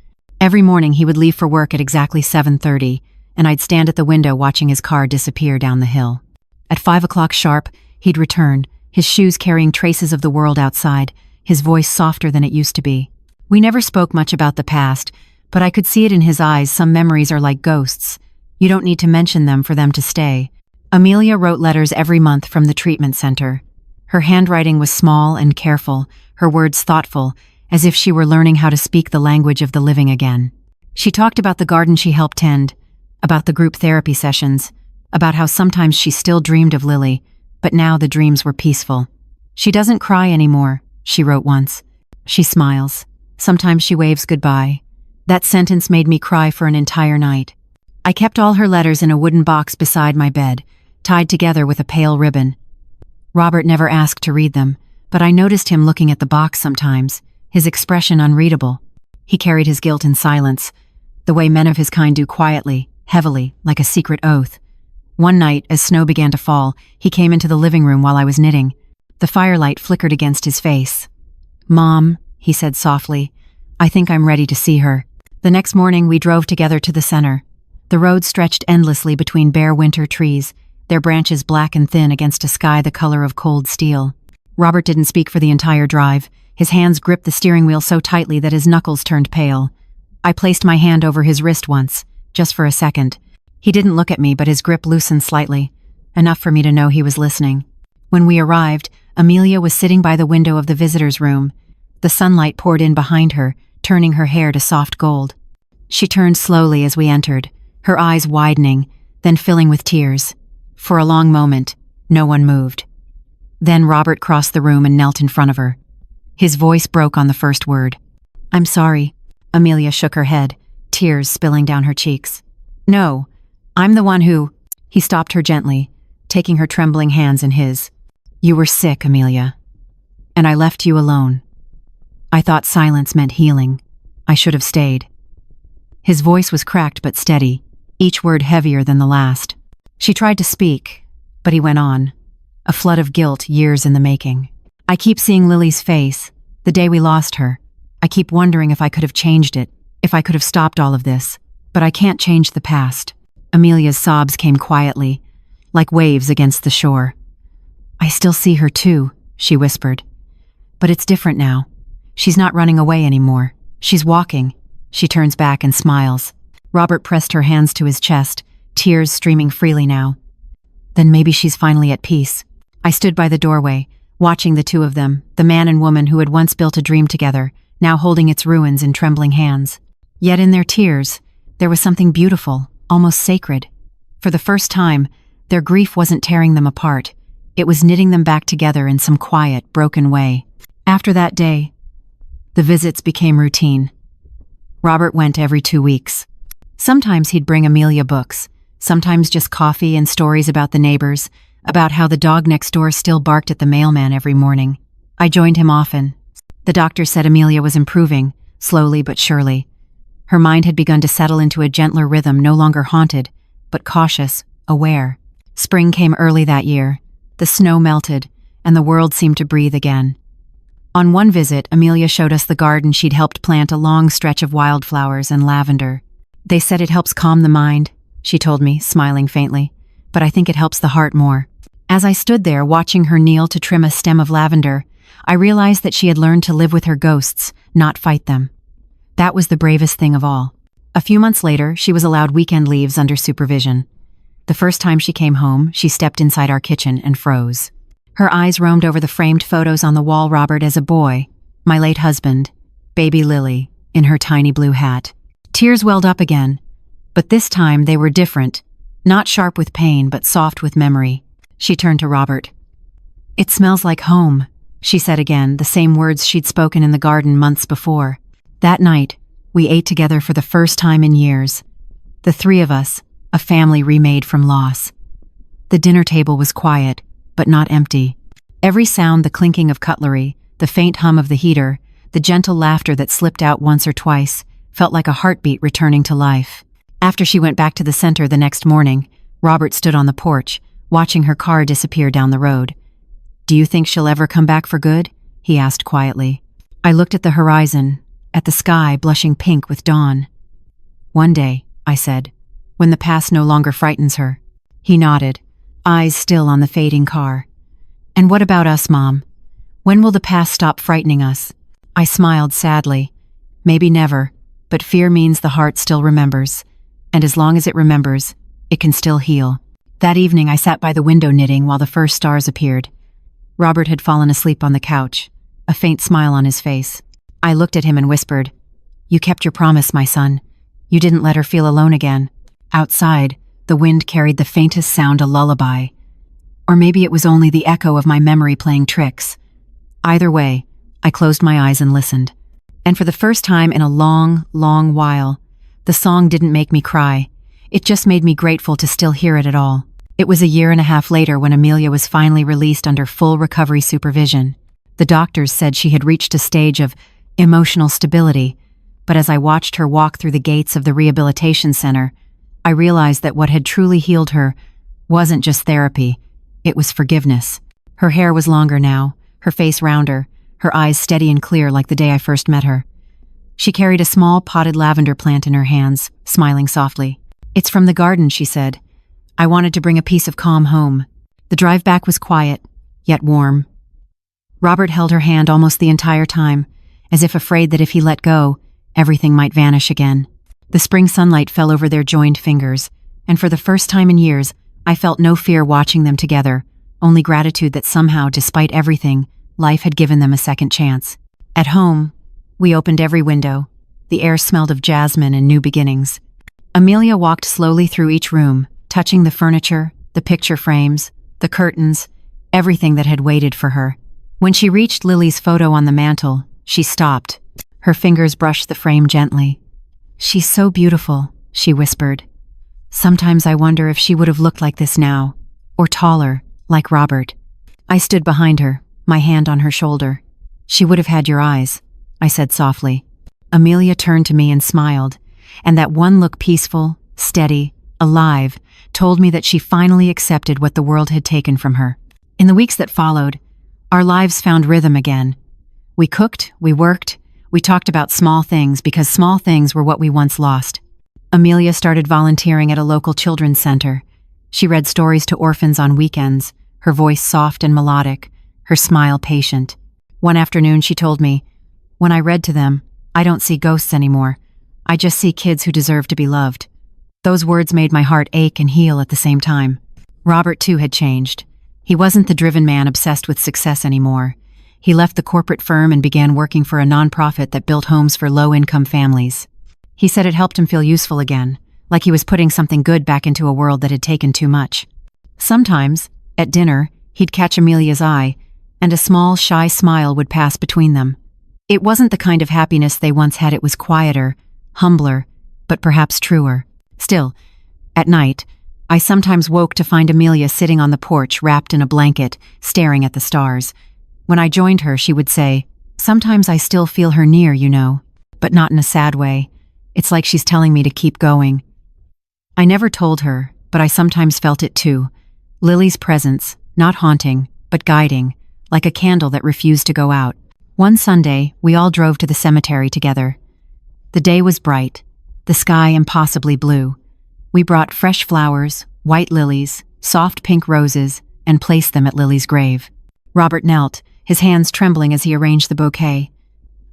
Every morning he would leave for work at exactly 7:30, and I'd stand at the window watching his car disappear down the hill. At 5 o'clock sharp, he'd return, his shoes carrying traces of the world outside, his voice softer than it used to be. We never spoke much about the past, but I could see it in his eyes. Some memories are like ghosts. You don't need to mention them for them to stay. Amelia wrote letters every month from the treatment center. Her handwriting was small and careful, her words thoughtful, as if she were learning how to speak the language of the living again. She talked about the garden she helped tend, about the group therapy sessions, about how sometimes she still dreamed of Lily, but now the dreams were peaceful. "She doesn't cry anymore," she wrote once. "She smiles. Sometimes she waves goodbye. That sentence made me cry for an entire night. I kept all her letters in a wooden box beside my bed, tied together with a pale ribbon. Robert never asked to read them, but I noticed him looking at the box sometimes, his expression unreadable. He carried his guilt in silence, the way men of his kind do, quietly, heavily, like a secret oath. One night, as snow began to fall, he came into the living room while I was knitting. The firelight flickered against his face. "Mom," he said softly, "I think I'm ready to see her." The next morning we drove together to the center. The road stretched endlessly between bare winter trees, their branches black and thin against a sky the color of cold steel. Robert didn't speak for the entire drive. His hands gripped the steering wheel so tightly that his knuckles turned pale. I placed my hand over his wrist once, just for a second. He didn't look at me, but his grip loosened slightly, enough for me to know he was listening. When we arrived, Amelia was sitting by the window of the visitor's room. The sunlight poured in behind her, turning her hair to soft gold. She turned slowly as we entered, her eyes widening, then filling with tears. For a long moment, no one moved. Then Robert crossed the room and knelt in front of her. His voice broke on the first word. "I'm sorry." Amelia shook her head, tears spilling down her cheeks. "No, I'm the one who—" He stopped her gently, taking her trembling hands in his. "You were sick, Amelia, and I left you alone. I thought silence meant healing. I should have stayed." His voice was cracked but steady, each word heavier than the last. She tried to speak, but he went on, a flood of guilt years in the making. "I keep seeing Lily's face, the day we lost her. I keep wondering if I could have changed it, if I could have stopped all of this, but I can't change the past." Amelia's sobs came quietly, like waves against the shore. "I still see her too," she whispered. "But it's different now. She's not running away anymore. She's walking." She turns back and smiles. Robert pressed her hands to his chest, tears streaming freely now. "Then maybe she's finally at peace." I stood by the doorway, watching the two of them, the man and woman who had once built a dream together, now holding its ruins in trembling hands. Yet in their tears, there was something beautiful, almost sacred. For the first time, their grief wasn't tearing them apart. It was knitting them back together in some quiet, broken way. After that day, the visits became routine. Robert went every 2 weeks. Sometimes he'd bring Amelia books, sometimes just coffee and stories about the neighbors, about how the dog next door still barked at the mailman every morning. I joined him often. The doctor said Amelia was improving, slowly but surely. Her mind had begun to settle into a gentler rhythm, no longer haunted, but cautious, aware. Spring came early that year. The snow melted, and the world seemed to breathe again. On one visit, Amelia showed us the garden she'd helped plant, a long stretch of wildflowers and lavender. "They said it helps calm the mind," she told me, smiling faintly, "but I think it helps the heart more." As I stood there watching her kneel to trim a stem of lavender, I realized that she had learned to live with her ghosts, not fight them. That was the bravest thing of all. A few months later, she was allowed weekend leaves under supervision. The first time she came home, she stepped inside our kitchen and froze. Her eyes roamed over the framed photos on the wall. Robert as a boy, my late husband, baby Lily, in her tiny blue hat. Tears welled up again, but this time they were different, not sharp with pain, but soft with memory. She turned to Robert. "It smells like home," she said again, the same words she'd spoken in the garden months before. That night, we ate together for the first time in years. The three of us, a family remade from loss. The dinner table was quiet, but not empty. Every sound, the clinking of cutlery, the faint hum of the heater, the gentle laughter that slipped out once or twice, felt like a heartbeat returning to life. After she went back to the center the next morning, Robert stood on the porch, watching her car disappear down the road. "Do you think she'll ever come back for good?" he asked quietly. I looked at the horizon, at the sky blushing pink with dawn. "One day," I said, "when the past no longer frightens her." He nodded, eyes still on the fading car. "And what about us, Mom? When will the past stop frightening us?" I smiled sadly. "Maybe never, but fear means the heart still remembers, and as long as it remembers, it can still heal." That evening I sat by the window knitting while the first stars appeared. Robert had fallen asleep on the couch, a faint smile on his face. I looked at him and whispered, "You kept your promise, my son. You didn't let her feel alone again." Outside, the wind carried the faintest sound, a lullaby. Or maybe it was only the echo of my memory playing tricks. Either way, I closed my eyes and listened. And for the first time in a long, long while, the song didn't make me cry. It just made me grateful to still hear it at all. It was a year and a half later when Amelia was finally released under full recovery supervision. The doctors said she had reached a stage of emotional stability, but as I watched her walk through the gates of the rehabilitation center, I realized that what had truly healed her wasn't just therapy, it was forgiveness. Her hair was longer now, her face rounder, her eyes steady and clear like the day I first met her. She carried a small potted lavender plant in her hands, smiling softly. "It's from the garden," she said. "I wanted to bring a piece of calm home." The drive back was quiet, yet warm. Robert held her hand almost the entire time, as if afraid that if he let go, everything might vanish again. The spring sunlight fell over their joined fingers, and for the first time in years, I felt no fear watching them together, only gratitude that somehow, despite everything, life had given them a second chance. At home, we opened every window. The air smelled of jasmine and new beginnings. Amelia walked slowly through each room, touching the furniture, the picture frames, the curtains, everything that had waited for her. When she reached Lily's photo on the mantel, she stopped. Her fingers brushed the frame gently. "She's so beautiful," she whispered. "Sometimes I wonder if she would have looked like this now, or taller, like Robert." I stood behind her, my hand on her shoulder. "She would have had your eyes," I said softly. Amelia turned to me and smiled, and that one look, peaceful, steady, alive, told me that she finally accepted what the world had taken from her. In the weeks that followed, our lives found rhythm again. We cooked, we worked, we talked about small things because small things were what we once lost. Amelia started volunteering at a local children's center. She read stories to orphans on weekends, her voice soft and melodic, her smile patient. One afternoon she told me, "When I read to them, I don't see ghosts anymore. I just see kids who deserve to be loved." Those words made my heart ache and heal at the same time. Robert, too, had changed. He wasn't the driven man obsessed with success anymore. He left the corporate firm and began working for a nonprofit that built homes for low-income families. He said it helped him feel useful again, like he was putting something good back into a world that had taken too much. Sometimes, at dinner, he'd catch Amelia's eye, and a small, shy smile would pass between them. It wasn't the kind of happiness they once had. It was quieter, humbler, but perhaps truer. Still, at night, I sometimes woke to find Amelia sitting on the porch wrapped in a blanket, staring at the stars. When I joined her, she would say, "Sometimes I still feel her near, you know, but not in a sad way. It's like she's telling me to keep going." I never told her, but I sometimes felt it too. Lily's presence, not haunting, but guiding, like a candle that refused to go out. One Sunday, we all drove to the cemetery together. The day was bright, the sky impossibly blue. We brought fresh flowers, white lilies, soft pink roses, and placed them at Lily's grave. Robert knelt, his hands trembling as he arranged the bouquet.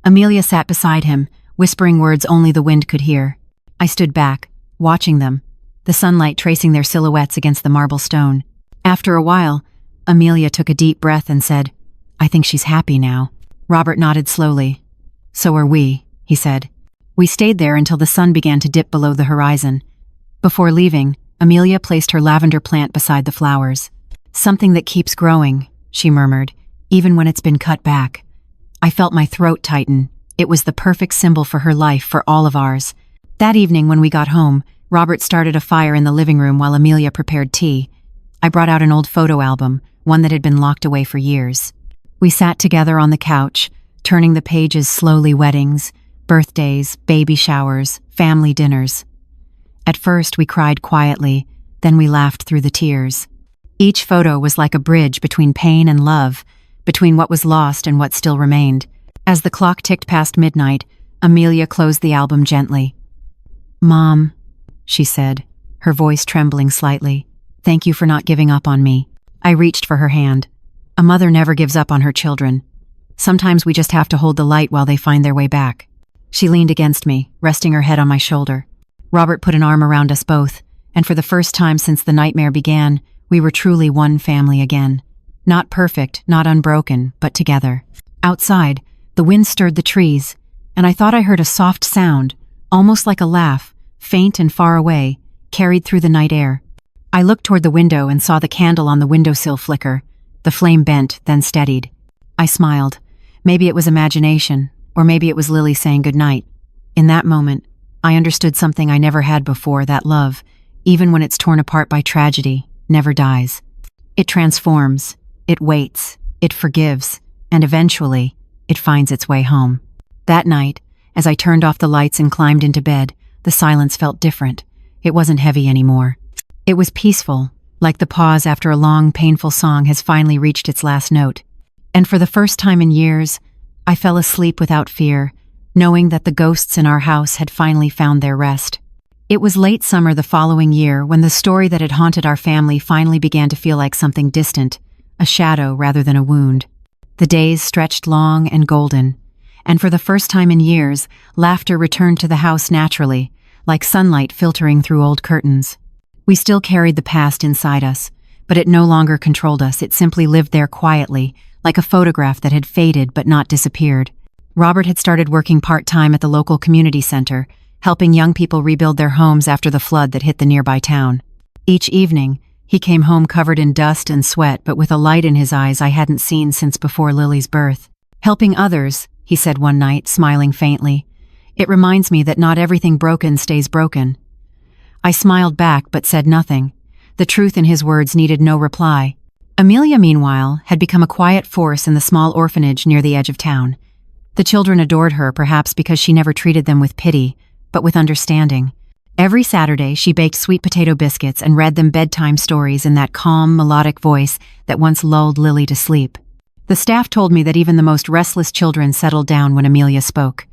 Amelia sat beside him, whispering words only the wind could hear. I stood back, watching them, the sunlight tracing their silhouettes against the marble stone. After a while, Amelia took a deep breath and said, "I think she's happy now." Robert nodded slowly. "So are we," he said. We stayed there until the sun began to dip below the horizon. Before leaving, Amelia placed her lavender plant beside the flowers. "Something that keeps growing," she murmured, "even when it's been cut back." I felt my throat tighten. It was the perfect symbol for her life, for all of ours. That evening when we got home, Robert started a fire in the living room while Amelia prepared tea. I brought out an old photo album, one that had been locked away for years. We sat together on the couch, turning the pages slowly. Weddings, birthdays, baby showers, family dinners. At first we cried quietly, then we laughed through the tears. Each photo was like a bridge between pain and love, between what was lost and what still remained. As the clock ticked past midnight, Amelia closed the album gently. "Mom," she said, her voice trembling slightly, "thank you for not giving up on me." I reached for her hand. A mother never gives up on her children. Sometimes we just have to hold the light while they find their way back. She leaned against me, resting her head on my shoulder. Robert put an arm around us both, and for the first time since the nightmare began, we were truly one family again. Not perfect, not unbroken, but together. Outside, the wind stirred the trees, and I thought I heard a soft sound, almost like a laugh, faint and far away, carried through the night air. I looked toward the window and saw the candle on the windowsill flicker. The flame bent, then steadied. I smiled. Maybe it was imagination, Or maybe it was Lily saying goodnight. In that moment, I understood something I never had before, that love, even when it's torn apart by tragedy, never dies. It transforms, it waits, it forgives, and eventually, it finds its way home. That night, as I turned off the lights and climbed into bed, the silence felt different. It wasn't heavy anymore. It was peaceful, like the pause after a long, painful song has finally reached its last note. And for the first time in years, I fell asleep without fear, knowing that the ghosts in our house had finally found their rest. It was late summer the following year when the story that had haunted our family finally began to feel like something distant, a shadow rather than a wound. The days stretched long and golden, and for the first time in years, laughter returned to the house naturally, like sunlight filtering through old curtains. We still carried the past inside us, but it no longer controlled us. It simply lived there quietly, like a photograph that had faded but not disappeared. Robert had started working part-time at the local community center, helping young people rebuild their homes after the flood that hit the nearby town. Each evening, he came home covered in dust and sweat, but with a light in his eyes I hadn't seen since before Lily's birth. "Helping others," he said one night, smiling faintly. "It reminds me that not everything broken stays broken." I smiled back but said nothing. The truth in his words needed no reply. Amelia, meanwhile, had become a quiet force in the small orphanage near the edge of town. The children adored her, perhaps because she never treated them with pity, but with understanding. Every Saturday, she baked sweet potato biscuits and read them bedtime stories in that calm, melodic voice that once lulled Lily to sleep. The staff told me that even the most restless children settled down when Amelia spoke.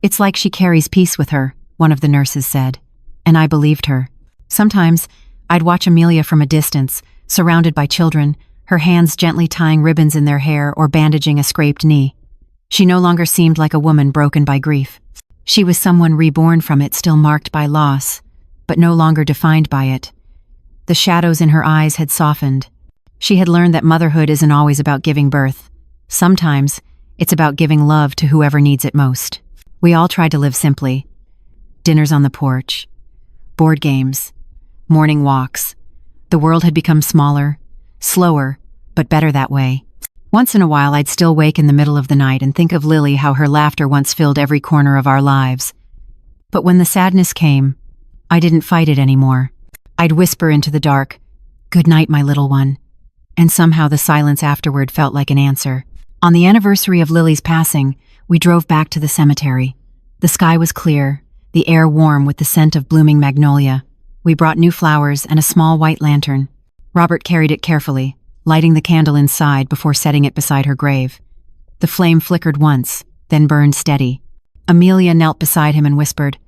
"It's like she carries peace with her," one of the nurses said. And I believed her. Sometimes, I'd watch Amelia from a distance, surrounded by children, her hands gently tying ribbons in their hair or bandaging a scraped knee. She no longer seemed like a woman broken by grief. She was someone reborn from it, still marked by loss, but no longer defined by it. The shadows in her eyes had softened. She had learned that motherhood isn't always about giving birth. Sometimes, it's about giving love to whoever needs it most. We all tried to live simply. Dinners on the porch, board games, morning walks. The world had become smaller, slower, but better that way. Once in a while, I'd still wake in the middle of the night and think of Lily, how her laughter once filled every corner of our lives. But when the sadness came, I didn't fight it anymore. I'd whisper into the dark, "Good night, my little one." And somehow the silence afterward felt like an answer. On the anniversary of Lily's passing, we drove back to the cemetery. The sky was clear, the air warm with the scent of blooming magnolia. We brought new flowers and a small white lantern. Robert carried it carefully, lighting the candle inside before setting it beside her grave. The flame flickered once, then burned steady. Amelia knelt beside him and whispered,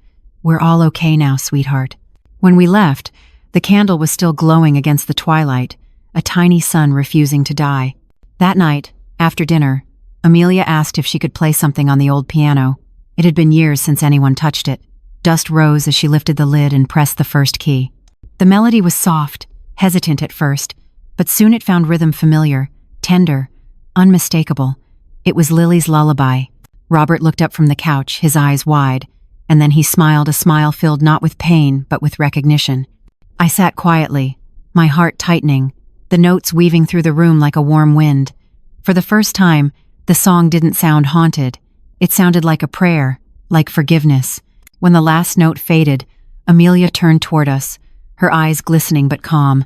"We're all okay now, sweetheart." When we left, the candle was still glowing against the twilight, a tiny sun refusing to die. That night, after dinner, Amelia asked if she could play something on the old piano. It had been years since anyone touched it. Dust rose as she lifted the lid and pressed the first key. The melody was soft, hesitant at first, but soon it found rhythm familiar, tender, unmistakable. It was Lily's lullaby. Robert looked up from the couch, his eyes wide, and then he smiled, a smile filled not with pain, but with recognition. I sat quietly, my heart tightening, the notes weaving through the room like a warm wind. For the first time, the song didn't sound haunted. It sounded like a prayer, like forgiveness. When the last note faded, Amelia turned toward us, her eyes glistening but calm.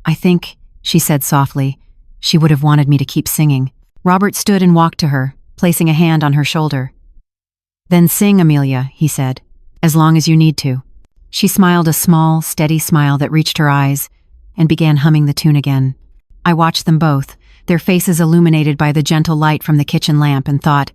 "I think," she said softly, "she would have wanted me to keep singing." Robert stood and walked to her, placing a hand on her shoulder. "Then sing, Amelia," he said, "as long as you need to." She smiled, a small, steady smile that reached her eyes, and began humming the tune again. I watched them both, their faces illuminated by the gentle light from the kitchen lamp, and thought,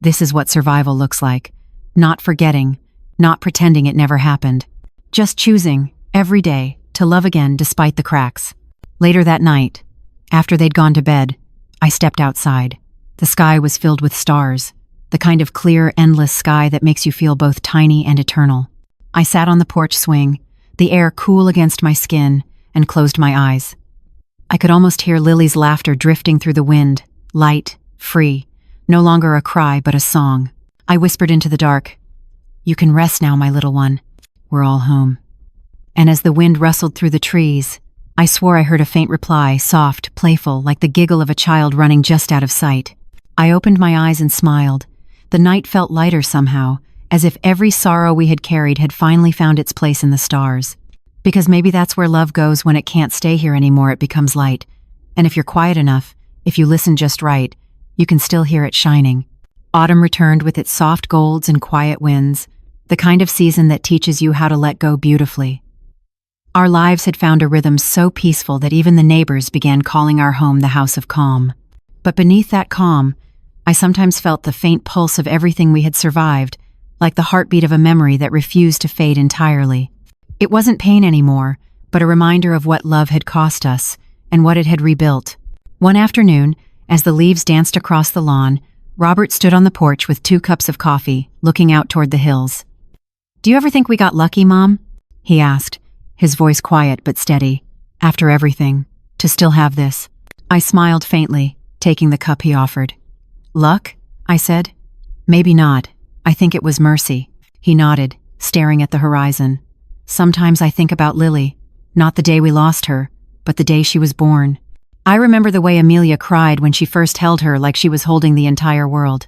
this is what survival looks like. Not forgetting, not pretending it never happened. Just choosing, every day, to love again despite the cracks. Later that night, after they'd gone to bed, I stepped outside. The sky was filled with stars, the kind of clear, endless sky that makes you feel both tiny and eternal. I sat on the porch swing, the air cool against my skin, and closed my eyes. I could almost hear Lily's laughter drifting through the wind, light, free, no longer a cry but a song. I whispered into the dark, "You can rest now, my little one. We're all home." And as the wind rustled through the trees, I swore I heard a faint reply, soft, playful, like the giggle of a child running just out of sight. I opened my eyes and smiled. The night felt lighter somehow, as if every sorrow we had carried had finally found its place in the stars. Because maybe that's where love goes when it can't stay here anymore, it becomes light. And if you're quiet enough, if you listen just right, you can still hear it shining. Autumn returned with its soft golds and quiet winds, the kind of season that teaches you how to let go beautifully. Our lives had found a rhythm so peaceful that even the neighbors began calling our home the House of Calm. But beneath that calm, I sometimes felt the faint pulse of everything we had survived, like the heartbeat of a memory that refused to fade entirely. It wasn't pain anymore, but a reminder of what love had cost us and what it had rebuilt. One afternoon, as the leaves danced across the lawn, Robert stood on the porch with 2 cups of coffee, looking out toward the hills. "Do you ever think we got lucky, Mom?" he asked, his voice quiet but steady. "After everything, to still have this." I smiled faintly, taking the cup he offered. "Luck?" I said. "Maybe not. I think it was mercy." He nodded, staring at the horizon. "Sometimes I think about Lily, not the day we lost her, but the day she was born. I remember the way Amelia cried when she first held her like she was holding the entire world."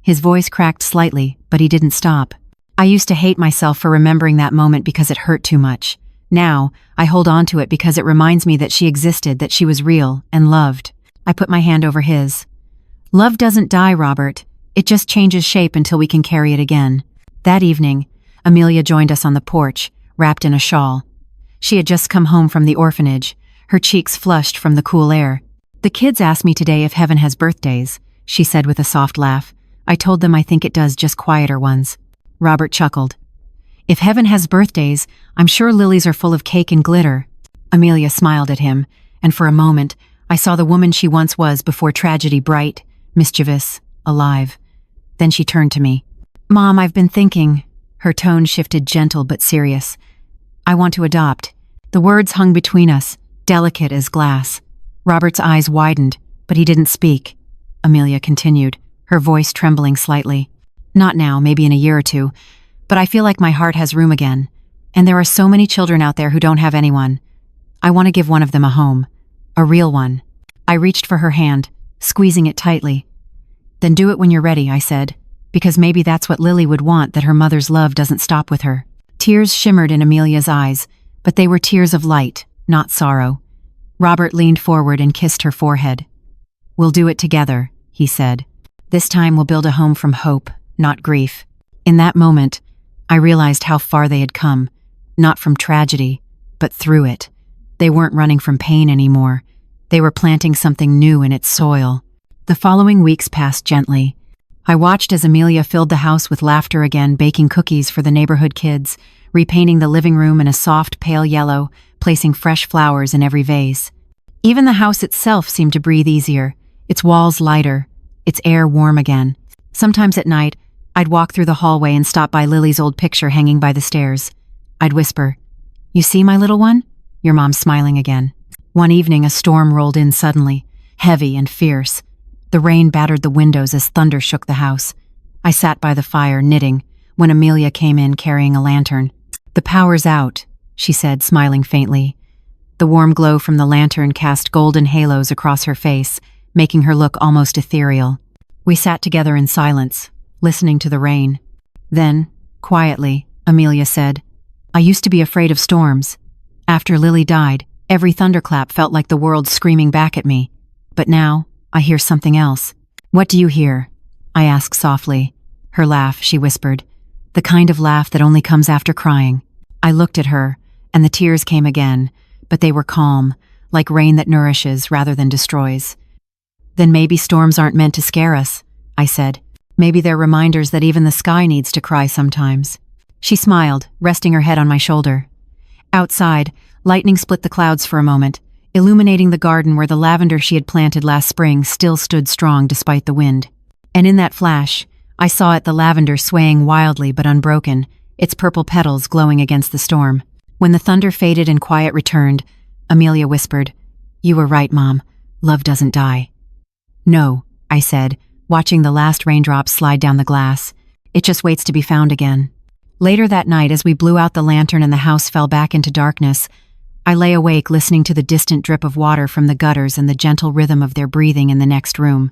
His voice cracked slightly, but he didn't stop. "I used to hate myself for remembering that moment because it hurt too much. Now, I hold on to it because it reminds me that she existed, that she was real and loved." I put my hand over his. "Love doesn't die, Robert. It just changes shape until we can carry it again." That evening, Amelia joined us on the porch, wrapped in a shawl. She had just come home from the orphanage, her cheeks flushed from the cool air. "The kids asked me today if heaven has birthdays," she said with a soft laugh. "I told them I think it does, just quieter ones." Robert chuckled. "If heaven has birthdays, I'm sure lilies are full of cake and glitter." Amelia smiled at him, and for a moment, I saw the woman she once was before tragedy, bright, mischievous, alive. Then she turned to me. "Mom, I've been thinking." Her tone shifted, gentle but serious. "I want to adopt." The words hung between us, delicate as glass. Robert's eyes widened, but he didn't speak. Amelia continued, her voice trembling slightly. "Not now, maybe in a year or 2, but I feel like my heart has room again. And there are so many children out there who don't have anyone. I want to give one of them a home. A real one." I reached for her hand, squeezing it tightly. "Then do it when you're ready," I said, "because maybe that's what Lily would want, that her mother's love doesn't stop with her." Tears shimmered in Amelia's eyes, but they were tears of light, not sorrow. Robert leaned forward and kissed her forehead. "We'll do it together," he said. "This time we'll build a home from hope, not grief." In that moment, I realized how far they had come, not from tragedy, but through it. They weren't running from pain anymore. They were planting something new in its soil. The following weeks passed gently. I watched as Amelia filled the house with laughter again, baking cookies for the neighborhood kids, repainting the living room in a soft, pale yellow, placing fresh flowers in every vase. Even the house itself seemed to breathe easier, its walls lighter, its air warm again. Sometimes at night, I'd walk through the hallway and stop by Lily's old picture hanging by the stairs. I'd whisper, "You see, my little one?" Your mom's smiling again. One evening, a storm rolled in suddenly, heavy and fierce. The rain battered the windows as thunder shook the house. I sat by the fire, knitting, when Amelia came in carrying a lantern. "The power's out," she said, smiling faintly. The warm glow from the lantern cast golden halos across her face, making her look almost ethereal. We sat together in silence, listening to the rain. Then, quietly, Amelia said, "I used to be afraid of storms. After Lily died, every thunderclap felt like the world screaming back at me. But now, I hear something else." "What do you hear?" I asked softly. Her laugh, she whispered, the kind of laugh that only comes after crying. I looked at her, and the tears came again, but they were calm, like rain that nourishes rather than destroys. "Then maybe storms aren't meant to scare us," I said. "Maybe they're reminders that even the sky needs to cry sometimes." She smiled, resting her head on my shoulder. Outside, lightning split the clouds for a moment, illuminating the garden where the lavender she had planted last spring still stood strong despite the wind. And in that flash, I saw it, the lavender swaying wildly but unbroken, its purple petals glowing against the storm. When the thunder faded and quiet returned, Amelia whispered, "You were right, Mom. Love doesn't die." "No," I said, watching the last raindrops slide down the glass. "It just waits to be found again." Later that night, as we blew out the lantern and the house fell back into darkness, I lay awake listening to the distant drip of water from the gutters and the gentle rhythm of their breathing in the next room.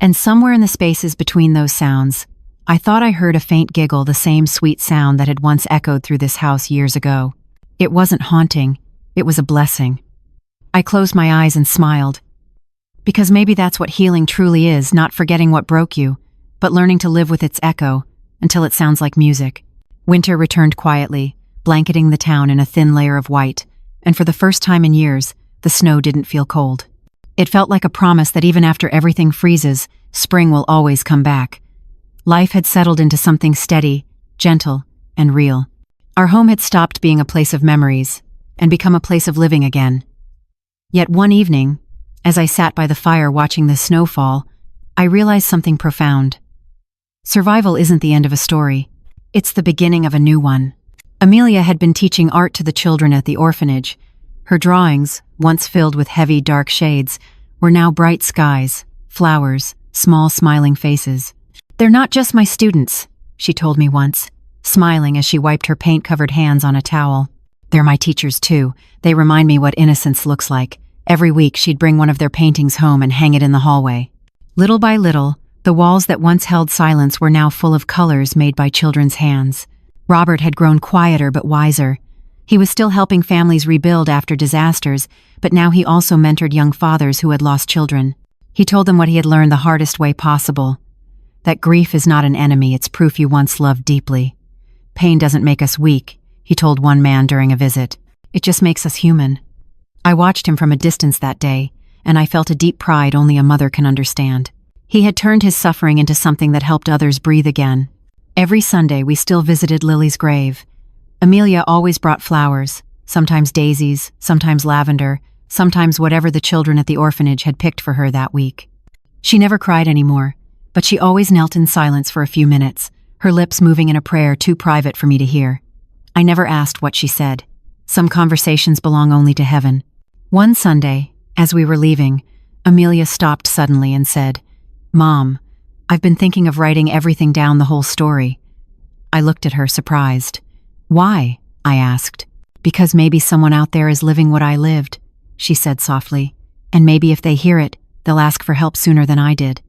And somewhere in the spaces between those sounds, I thought I heard a faint giggle, the same sweet sound that had once echoed through this house years ago. It wasn't haunting, it was a blessing. I closed my eyes and smiled. Because maybe that's what healing truly is, not forgetting what broke you, but learning to live with its echo until it sounds like music. Winter returned quietly, blanketing the town in a thin layer of white, and for the first time in years, the snow didn't feel cold. It felt like a promise that even after everything freezes, spring will always come back. Life had settled into something steady, gentle, and real. Our home had stopped being a place of memories and become a place of living again. Yet one evening, as I sat by the fire watching the snow fall, I realized something profound. Survival isn't the end of a story. It's the beginning of a new one. Amelia had been teaching art to the children at the orphanage. Her drawings, once filled with heavy, dark shades, were now bright skies, flowers, small smiling faces. "They're not just my students," she told me once, smiling as she wiped her paint-covered hands on a towel. "They're my teachers too. They remind me what innocence looks like." Every week she'd bring one of their paintings home and hang it in the hallway. Little by little, the walls that once held silence were now full of colors made by children's hands. Robert had grown quieter but wiser. He was still helping families rebuild after disasters, but now he also mentored young fathers who had lost children. He told them what he had learned the hardest way possible. That grief is not an enemy, it's proof you once loved deeply. "Pain doesn't make us weak," he told one man during a visit. "It just makes us human." I watched him from a distance that day, and I felt a deep pride only a mother can understand. He had turned his suffering into something that helped others breathe again. Every Sunday we still visited Lily's grave. Amelia always brought flowers, sometimes daisies, sometimes lavender, sometimes whatever the children at the orphanage had picked for her that week. She never cried anymore, but she always knelt in silence for a few minutes, her lips moving in a prayer too private for me to hear. I never asked what she said. Some conversations belong only to heaven. One Sunday, as we were leaving, Amelia stopped suddenly and said, "Mom, I've been thinking of writing everything down, the whole story." I looked at her, surprised. "Why?" I asked. "Because maybe someone out there is living what I lived," she said softly. "And maybe if they hear it, they'll ask for help sooner than I did."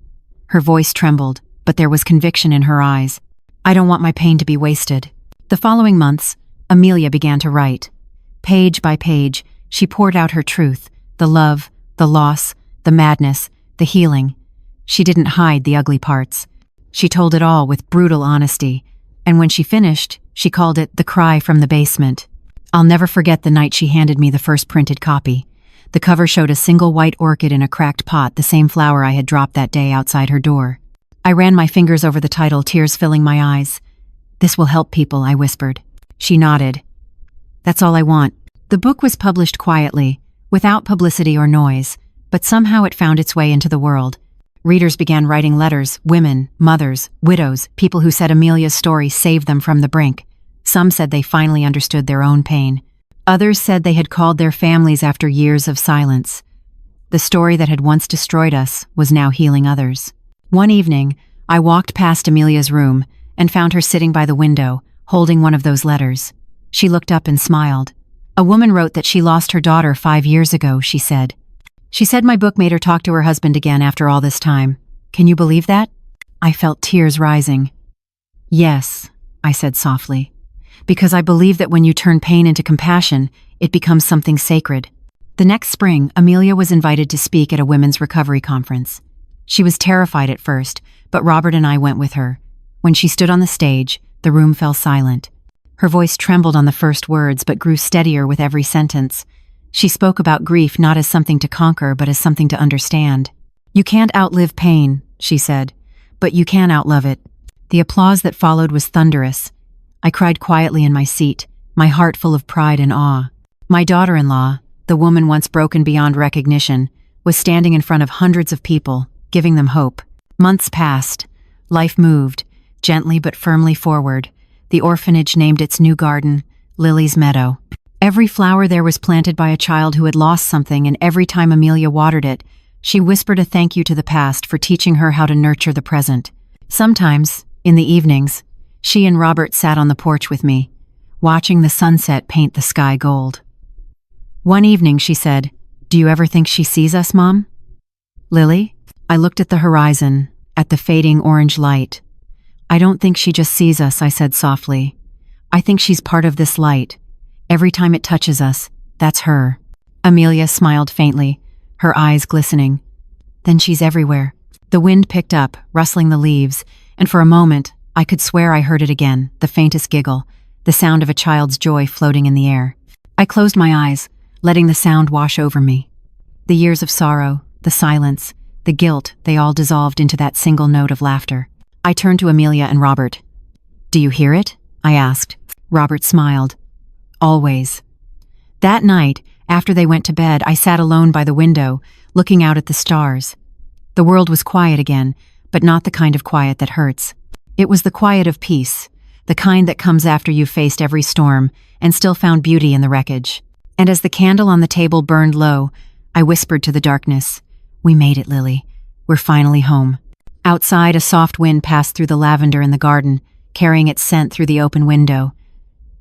Her voice trembled, but there was conviction in her eyes. I don't want my pain to be wasted. The following months, Amelia began to write. Page by page, she poured out her truth, the love, the loss, the madness, the healing. She didn't hide the ugly parts. She told it all with brutal honesty, and when she finished, she called it The Cry from the Basement. I'll never forget the night she handed me the first printed copy. The cover showed a single white orchid in a cracked pot, the same flower I had dropped that day outside her door. I ran my fingers over the title, tears filling my eyes. "This will help people," I whispered. She nodded. "That's all I want." The book was published quietly, without publicity or noise, but somehow it found its way into the world. Readers began writing letters, women, mothers, widows, people who said Amelia's story saved them from the brink. Some said they finally understood their own pain. Others said they had called their families after years of silence. The story that had once destroyed us was now healing others. One evening, I walked past Amelia's room and found her sitting by the window, holding one of those letters. She looked up and smiled. "A woman wrote that she lost her daughter 5 years ago," she said. "She said my book made her talk to her husband again after all this time. Can you believe that?" I felt tears rising. "Yes," I said softly, "because I believe that when you turn pain into compassion, it becomes something sacred." The next spring, Amelia was invited to speak at a women's recovery conference. She was terrified at first, but Robert and I went with her. When she stood on the stage, the room fell silent. Her voice trembled on the first words but grew steadier with every sentence. She spoke about grief not as something to conquer but as something to understand. "You can't outlive pain," she said, "but you can outlove it." The applause that followed was thunderous. I cried quietly in my seat, my heart full of pride and awe. My daughter-in-law, the woman once broken beyond recognition, was standing in front of hundreds of people, giving them hope. Months passed. Life moved, gently but firmly forward. The orphanage named its new garden Lily's Meadow. Every flower there was planted by a child who had lost something, and every time Amelia watered it, she whispered a thank you to the past for teaching her how to nurture the present. Sometimes, in the evenings, she and Robert sat on the porch with me, watching the sunset paint the sky gold. One evening she said, "Do you ever think she sees us, Mom?" "Lily?" I looked at the horizon, at the fading orange light. I don't think she just sees us, I said softly. I think she's part of this light. Every time it touches us, that's her. Amelia smiled faintly, her eyes glistening. Then she's everywhere. The wind picked up, rustling the leaves, and for a moment, I could swear I heard it again, the faintest giggle, the sound of a child's joy floating in the air. I closed my eyes, letting the sound wash over me. The years of sorrow, the silence, the guilt, they all dissolved into that single note of laughter. I turned to Amelia and Robert. Do you hear it? I asked. Robert smiled. Always. That night, after they went to bed, I sat alone by the window, looking out at the stars. The world was quiet again, but not the kind of quiet that hurts. It was the quiet of peace, the kind that comes after you've faced every storm and still found beauty in the wreckage. And as the candle on the table burned low, I whispered to the darkness, We made it, Lily. We're finally home. Outside, a soft wind passed through the lavender in the garden, carrying its scent through the open window.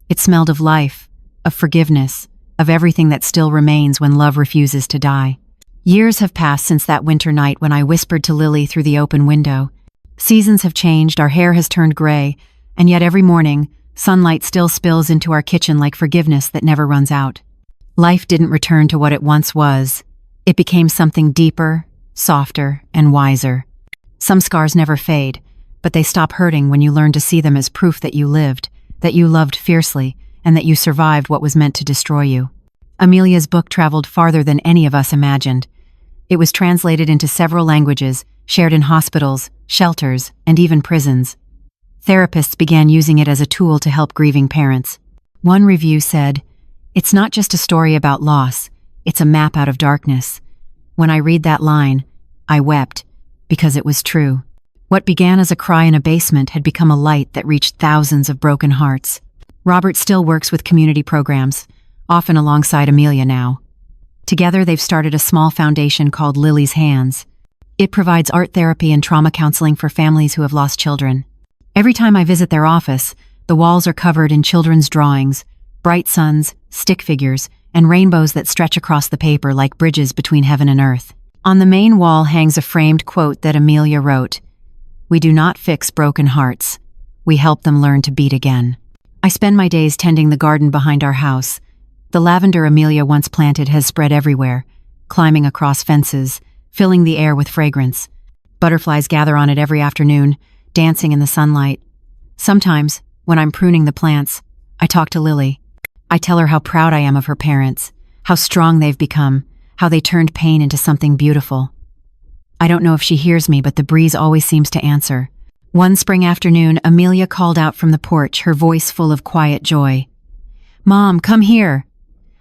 It smelled of life, of forgiveness, of everything that still remains when love refuses to die. Years have passed since that winter night when I whispered to Lily through the open window. Seasons have changed, our hair has turned gray, and yet every morning, sunlight still spills into our kitchen like forgiveness that never runs out. Life didn't return to what it once was. It became something deeper, softer, and wiser. Some scars never fade, but they stop hurting when you learn to see them as proof that you lived, that you loved fiercely, and that you survived what was meant to destroy you. Amelia's book traveled farther than any of us imagined. It was translated into several languages, shared in hospitals, shelters, and even prisons. Therapists began using it as a tool to help grieving parents. One review said, It's not just a story about loss, it's a map out of darkness. When I read that line, I wept, because it was true. What began as a cry in a basement had become a light that reached thousands of broken hearts. Robert still works with community programs, often alongside Amelia now. Together, they've started a small foundation called Lily's Hands. It provides art therapy and trauma counseling for families who have lost children. Every time I visit their office, the walls are covered in children's drawings, bright suns, stick figures, and rainbows that stretch across the paper like bridges between heaven and earth. On the main wall hangs a framed quote that Amelia wrote, We do not fix broken hearts. We help them learn to beat again. I spend my days tending the garden behind our house. The lavender Amelia once planted has spread everywhere, climbing across fences, filling the air with fragrance. Butterflies gather on it every afternoon, dancing in the sunlight. Sometimes, when I'm pruning the plants, I talk to Lily. I tell her how proud I am of her parents, how strong they've become, how they turned pain into something beautiful. I don't know if she hears me, but the breeze always seems to answer. One spring afternoon, Amelia called out from the porch, her voice full of quiet joy. Mom, come here.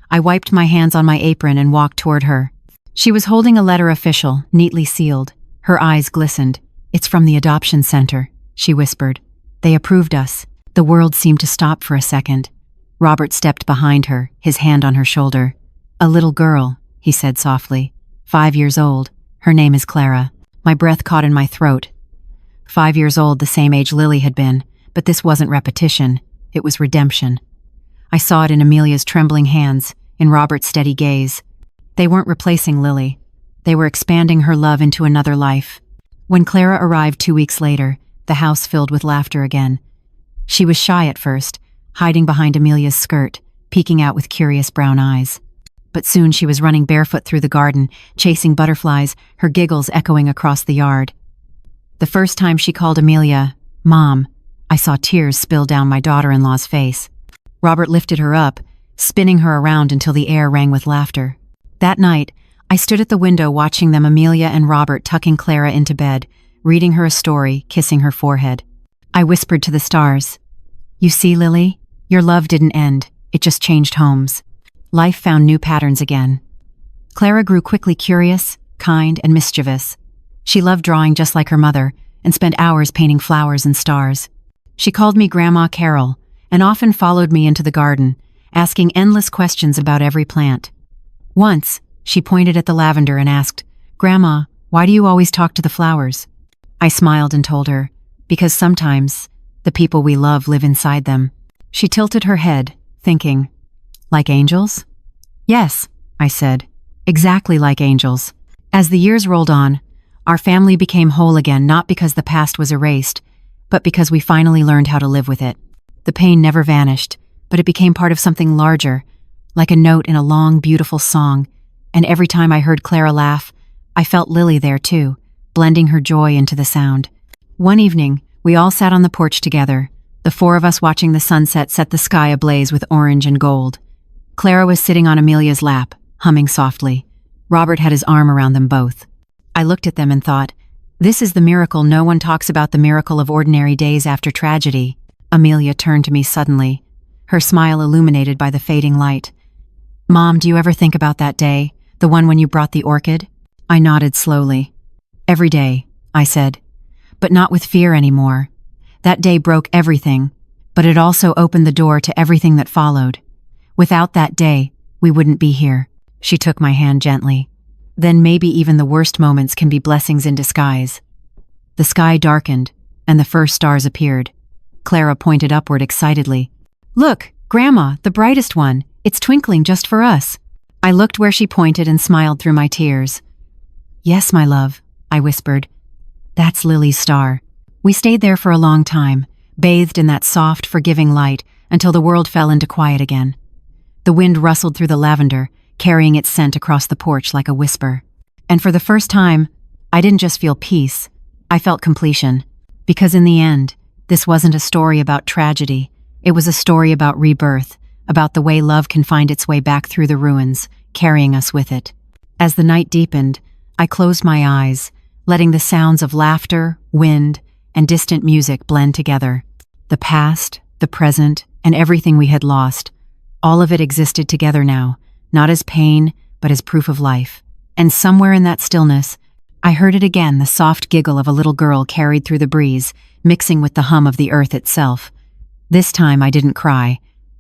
I wiped my hands on my apron and walked toward her. She was holding a letter official, neatly sealed. Her eyes glistened. It's from the adoption center, she whispered. They approved us. The world seemed to stop for a second. Robert stepped behind her, his hand on her shoulder. A little girl, he said softly. 5 years old. Her name is Clara. My breath caught in my throat. 5 years old, the same age Lily had been, but this wasn't repetition. It was redemption. I saw it in Amelia's trembling hands, in Robert's steady gaze. They weren't replacing Lily. They were expanding her love into another life. When Clara arrived 2 weeks later, the house filled with laughter again. She was shy at first, hiding behind Amelia's skirt, peeking out with curious brown eyes. But soon she was running barefoot through the garden, chasing butterflies, her giggles echoing across the yard. The first time she called Amelia, Mom, I saw tears spill down my daughter-in-law's face. Robert lifted her up, spinning her around until the air rang with laughter. That night, I stood at the window watching them, Amelia and Robert tucking Clara into bed, reading her a story, kissing her forehead. I whispered to the stars, You see, Lily? Your love didn't end. It just changed homes. Life found new patterns again. Clara grew quickly curious, kind, and mischievous. She loved drawing just like her mother and spent hours painting flowers and stars. She called me Grandma Carol and often followed me into the garden, asking endless questions about every plant. Once, she pointed at the lavender and asked, Grandma, why do you always talk to the flowers? I smiled and told her, because sometimes the people we love live inside them. She tilted her head, thinking, Like angels? Yes, I said, exactly like angels. As the years rolled on, our family became whole again, not because the past was erased, but because we finally learned how to live with it. The pain never vanished, but it became part of something larger, like a note in a long, beautiful song, and every time I heard Clara laugh, I felt Lily there too, blending her joy into the sound. One evening, we all sat on the porch together, the four of us watching the sunset set the sky ablaze with orange and gold. Clara was sitting on Amelia's lap, humming softly. Robert had his arm around them both. I looked at them and thought, this is the miracle no one talks about, the miracle of ordinary days after tragedy. Amelia turned to me suddenly, her smile illuminated by the fading light. Mom, do you ever think about that day, the one when you brought the orchid? I nodded slowly. Every day, I said, but not with fear anymore. That day broke everything, but it also opened the door to everything that followed. Without that day, we wouldn't be here. She took my hand gently. Then maybe even the worst moments can be blessings in disguise. The sky darkened, and the first stars appeared. Clara pointed upward excitedly. Look, Grandma, the brightest one. It's twinkling just for us. I looked where she pointed and smiled through my tears. Yes, my love, I whispered. That's Lily's star. We stayed there for a long time, bathed in that soft, forgiving light, until the world fell into quiet again. The wind rustled through the lavender, carrying its scent across the porch like a whisper. And for the first time, I didn't just feel peace, I felt completion. Because in the end, this wasn't a story about tragedy. It was a story about rebirth, about the way love can find its way back through the ruins, carrying us with it. As the night deepened, I closed my eyes, letting the sounds of laughter, wind, and distant music blend together. The past, the present, and everything we had lost, all of it existed together now, not as pain, but as proof of life. And somewhere in that stillness, I heard it again, the soft giggle of a little girl carried through the breeze, mixing with the hum of the earth itself. This time I didn't cry.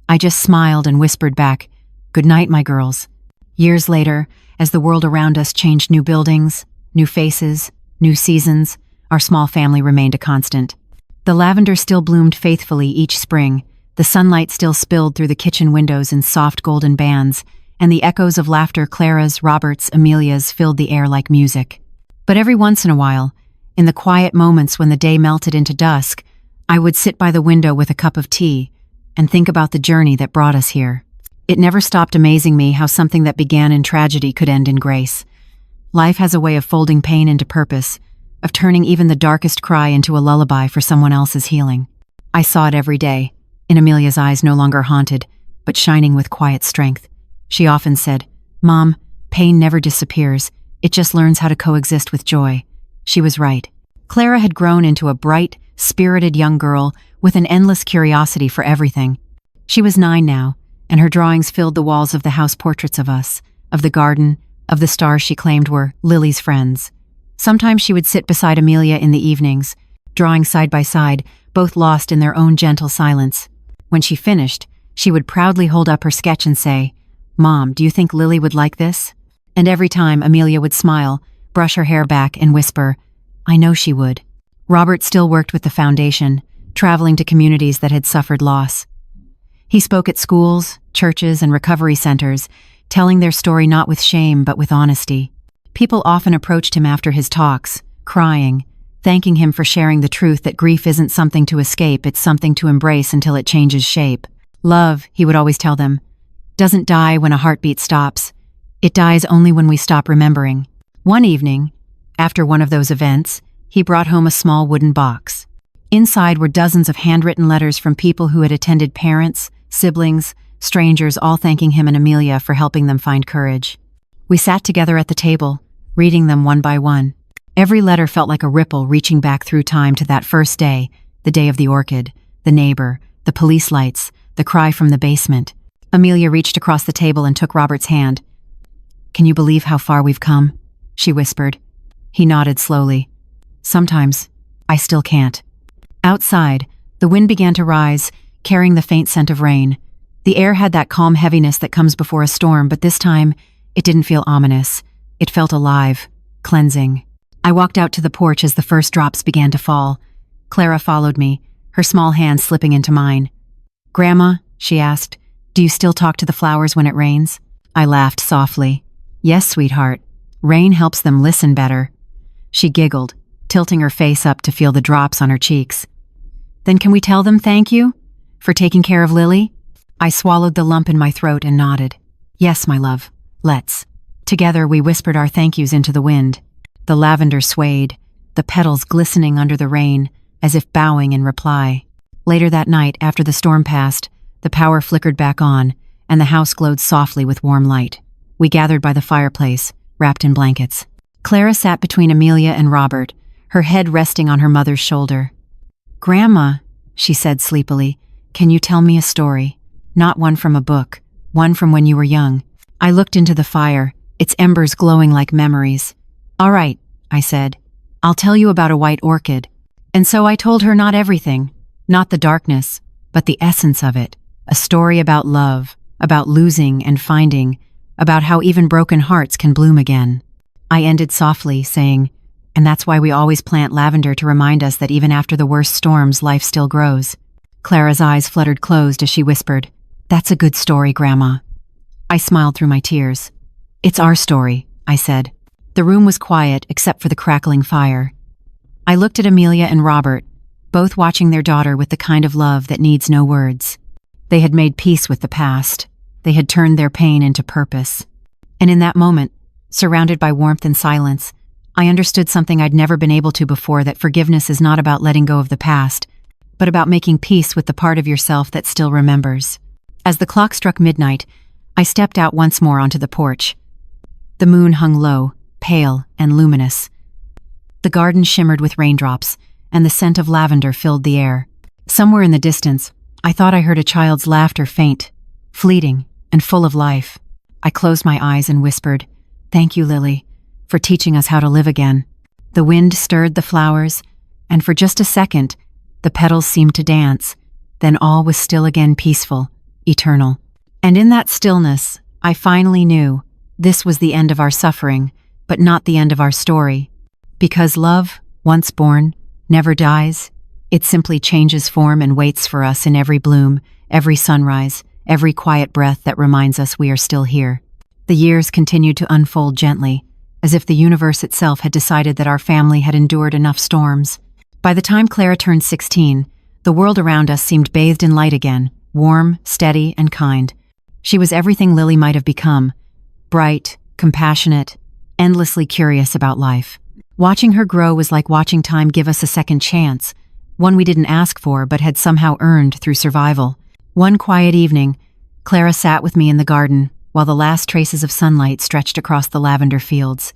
I just smiled and whispered back, "Good night, my girls." Years later, as the world around us changed, new buildings, new faces, new seasons, our small family remained a constant. The lavender still bloomed faithfully each spring, the sunlight still spilled through the kitchen windows in soft golden bands, and the echoes of laughter, Clara's, Robert's, Amelia's, filled the air like music. But every once in a while, in the quiet moments when the day melted into dusk, I would sit by the window with a cup of tea and think about the journey that brought us here. It never stopped amazing me how something that began in tragedy could end in grace. Life has a way of folding pain into purpose, of turning even the darkest cry into a lullaby for someone else's healing. I saw it every day, in Amelia's eyes no longer haunted, but shining with quiet strength. She often said, "Mom, pain never disappears, it just learns how to coexist with joy." She was right. Clara had grown into a bright, spirited young girl with an endless curiosity for everything. She was 9 now, and her drawings filled the walls of the house, portraits of us, of the garden, of the stars she claimed were Lily's friends. Sometimes she would sit beside Amelia in the evenings, drawing side by side, both lost in their own gentle silence. When she finished, she would proudly hold up her sketch and say, "Mom, do you think Lily would like this?" And every time Amelia would smile, brush her hair back, and whisper, "I know she would." Robert still worked with the foundation, traveling to communities that had suffered loss. He spoke at schools, churches, and recovery centers, telling their story not with shame but with honesty. People often approached him after his talks, crying, thanking him for sharing the truth that grief isn't something to escape, it's something to embrace until it changes shape. Love, he would always tell them, doesn't die when a heartbeat stops. It dies only when we stop remembering. One evening, after one of those events, he brought home a small wooden box. Inside were dozens of handwritten letters from people who had attended, parents, siblings, strangers, all thanking him and Amelia for helping them find courage. We sat together at the table, reading them one by one. Every letter felt like a ripple reaching back through time to that first day, the day of the orchid, the neighbor, the police lights, the cry from the basement. Amelia reached across the table and took Robert's hand. "Can you believe how far we've come?" she whispered. He nodded slowly. "Sometimes, I still can't." Outside, the wind began to rise, carrying the faint scent of rain. The air had that calm heaviness that comes before a storm, but this time, it didn't feel ominous. It felt alive, cleansing. I walked out to the porch as the first drops began to fall. Clara followed me, her small hand slipping into mine. "Grandma," she asked, "do you still talk to the flowers when it rains?" I laughed softly. "Yes, sweetheart. Rain helps them listen better." She giggled, tilting her face up to feel the drops on her cheeks. Then can we tell them thank you? For taking care of Lily? I swallowed the lump in my throat and nodded. Yes, my love, let's. Together we whispered our thank yous into the wind. The lavender swayed, the petals glistening under the rain, as if bowing in reply. Later that night, after the storm passed, the power flickered back on, and the house glowed softly with warm light. We gathered by the fireplace, wrapped in blankets. Clara sat between Amelia and Robert, her head resting on her mother's shoulder. "Grandma," she said sleepily, "can you tell me a story? Not one from a book, one from when you were young." I looked into the fire, its embers glowing like memories. "All right," I said. "I'll tell you about a white orchid." And so I told her not everything, not the darkness, but the essence of it. A story about love, about losing and finding, about how even broken hearts can bloom again. I ended softly, saying, "And that's why we always plant lavender to remind us that even after the worst storms, life still grows." Clara's eyes fluttered closed as she whispered, "That's a good story, Grandma." I smiled through my tears. "It's our story," I said. The room was quiet except for the crackling fire. I looked at Amelia and Robert, both watching their daughter with the kind of love that needs no words. They had made peace with the past. They had turned their pain into purpose. And in that moment, surrounded by warmth and silence, I understood something I'd never been able to before, that forgiveness is not about letting go of the past, but about making peace with the part of yourself that still remembers. As the clock struck midnight, I stepped out once more onto the porch. The moon hung low, pale and luminous. The garden shimmered with raindrops, and the scent of lavender filled the air. Somewhere in the distance, I thought I heard a child's laughter, faint, fleeting, and full of life. I closed my eyes and whispered, "Thank you, Lily, for teaching us how to live again." The wind stirred the flowers, and for just a second, the petals seemed to dance. Then all was still again, peaceful, eternal. And in that stillness, I finally knew this was the end of our suffering, but not the end of our story. Because love, once born, never dies. It simply changes form and waits for us in every bloom, every sunrise, every quiet breath that reminds us we are still here. The years continued to unfold gently, as if the universe itself had decided that our family had endured enough storms. By the time Clara turned 16, the world around us seemed bathed in light again, warm, steady, and kind. She was everything Lily might have become: bright, compassionate, endlessly curious about life. Watching her grow was like watching time give us a second chance, one we didn't ask for but had somehow earned through survival. One quiet evening, Clara sat with me in the garden while the last traces of sunlight stretched across the lavender fields.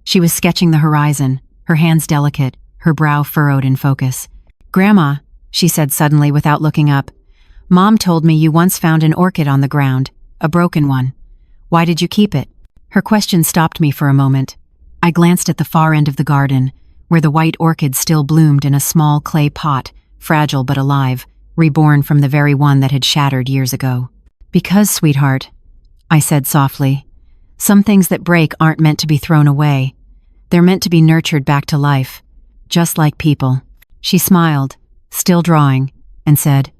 She was sketching the horizon, her hands delicate, her brow furrowed in focus. "Grandma," she said suddenly without looking up, "Mom told me you once found an orchid on the ground, a broken one. Why did you keep it?" Her question stopped me for a moment. I glanced at the far end of the garden, where the white orchid still bloomed in a small clay pot, fragile but alive, reborn from the very one that had shattered years ago. "Because, sweetheart," I said softly, "some things that break aren't meant to be thrown away. They're meant to be nurtured back to life, just like people." She smiled, still drawing, and said,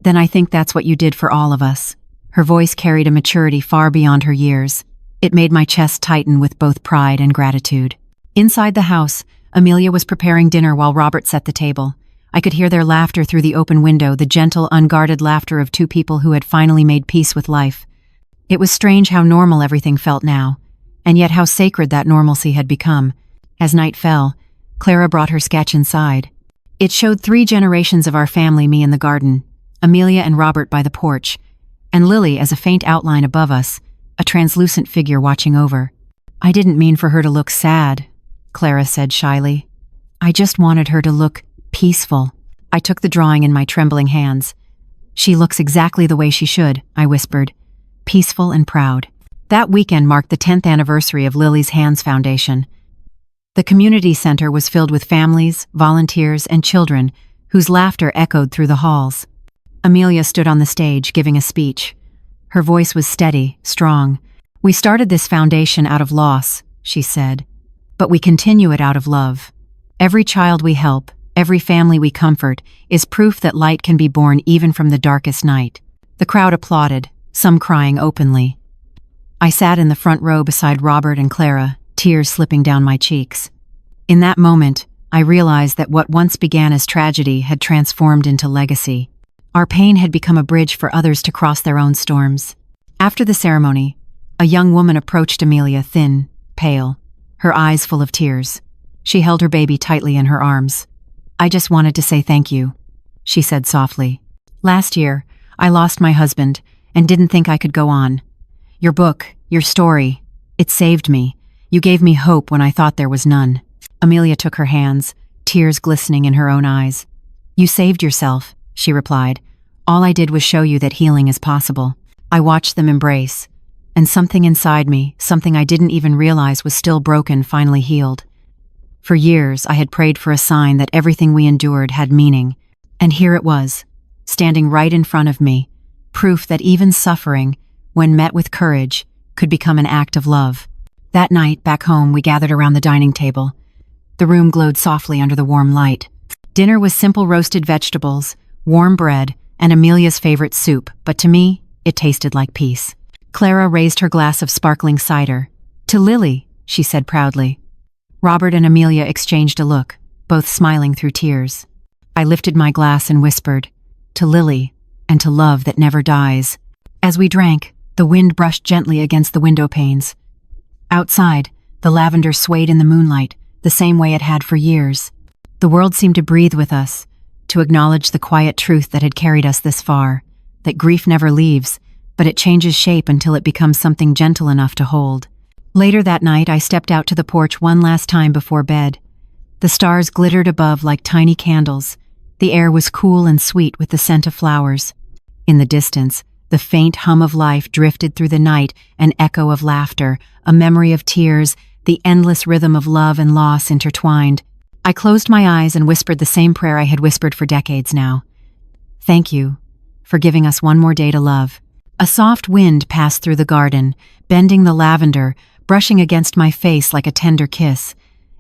"Then I think that's what you did for all of us." Her voice carried a maturity far beyond her years. It made my chest tighten with both pride and gratitude. Inside the house, Amelia was preparing dinner while Robert set the table. I could hear their laughter through the open window, the gentle, unguarded laughter of two people who had finally made peace with life. It was strange how normal everything felt now, and yet how sacred that normalcy had become. As night fell, Clara brought her sketch inside. It showed 3 generations of our family, me in the garden, Amelia and Robert by the porch, and Lily as a faint outline above us, a translucent figure watching over. "I didn't mean for her to look sad," Clara said shyly. "I just wanted her to look peaceful." I took the drawing in my trembling hands. "She looks exactly the way she should," I whispered, "peaceful and proud." That weekend marked the 10th anniversary of Lily's Hands Foundation. The community center was filled with families, volunteers, and children whose laughter echoed through the halls. Amelia stood on the stage giving a speech. Her voice was steady, strong. "We started this foundation out of loss," she said, "but we continue it out of love. Every child we help, every family we comfort, is proof that light can be born even from the darkest night." The crowd applauded, some crying openly. I sat in the front row beside Robert and Clara, tears slipping down my cheeks. In that moment, I realized that what once began as tragedy had transformed into legacy. Our pain had become a bridge for others to cross their own storms. After the ceremony, a young woman approached Amelia, thin, pale, her eyes full of tears. She held her baby tightly in her arms. "I just wanted to say thank you," she said softly. "Last year, I lost my husband and didn't think I could go on. Your book, your story, it saved me. You gave me hope when I thought there was none." Amelia took her hands, tears glistening in her own eyes. "You saved yourself," she replied. "All I did was show you that healing is possible." I watched them embrace, and something inside me, something I didn't even realize was still broken, finally healed. For years, I had prayed for a sign that everything we endured had meaning, and here it was, standing right in front of me, proof that even suffering, when met with courage, could become an act of love. That night, back home, we gathered around the dining table. The room glowed softly under the warm light. Dinner was simple roasted vegetables, warm bread, and Amelia's favorite soup, but to me, it tasted like peace. Clara raised her glass of sparkling cider. "To Lily," she said proudly. Robert and Amelia exchanged a look, both smiling through tears. I lifted my glass and whispered, "To Lily, and to love that never dies." As we drank, the wind brushed gently against the window panes. Outside, the lavender swayed in the moonlight, the same way it had for years. The world seemed to breathe with us, to acknowledge the quiet truth that had carried us this far, that grief never leaves, but it changes shape until it becomes something gentle enough to hold. Later that night, I stepped out to the porch one last time before bed. The stars glittered above like tiny candles. The air was cool and sweet with the scent of flowers. In the distance, the faint hum of life drifted through the night, an echo of laughter, a memory of tears, the endless rhythm of love and loss intertwined. I closed my eyes and whispered the same prayer I had whispered for decades now. "Thank you for giving us one more day to love." A soft wind passed through the garden, bending the lavender, brushing against my face like a tender kiss.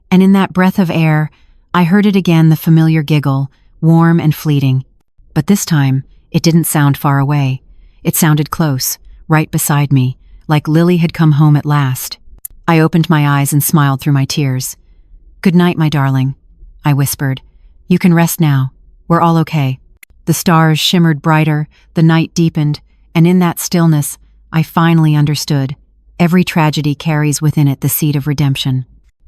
And in that breath of air, I heard it again, the familiar giggle, warm and fleeting. But this time, it didn't sound far away. It sounded close, right beside me, like Lily had come home at last. I opened my eyes and smiled through my tears. "Good night, my darling," I whispered. "You can rest now. We're all okay." The stars shimmered brighter, the night deepened, and in that stillness, I finally understood. Every tragedy carries within it the seed of redemption.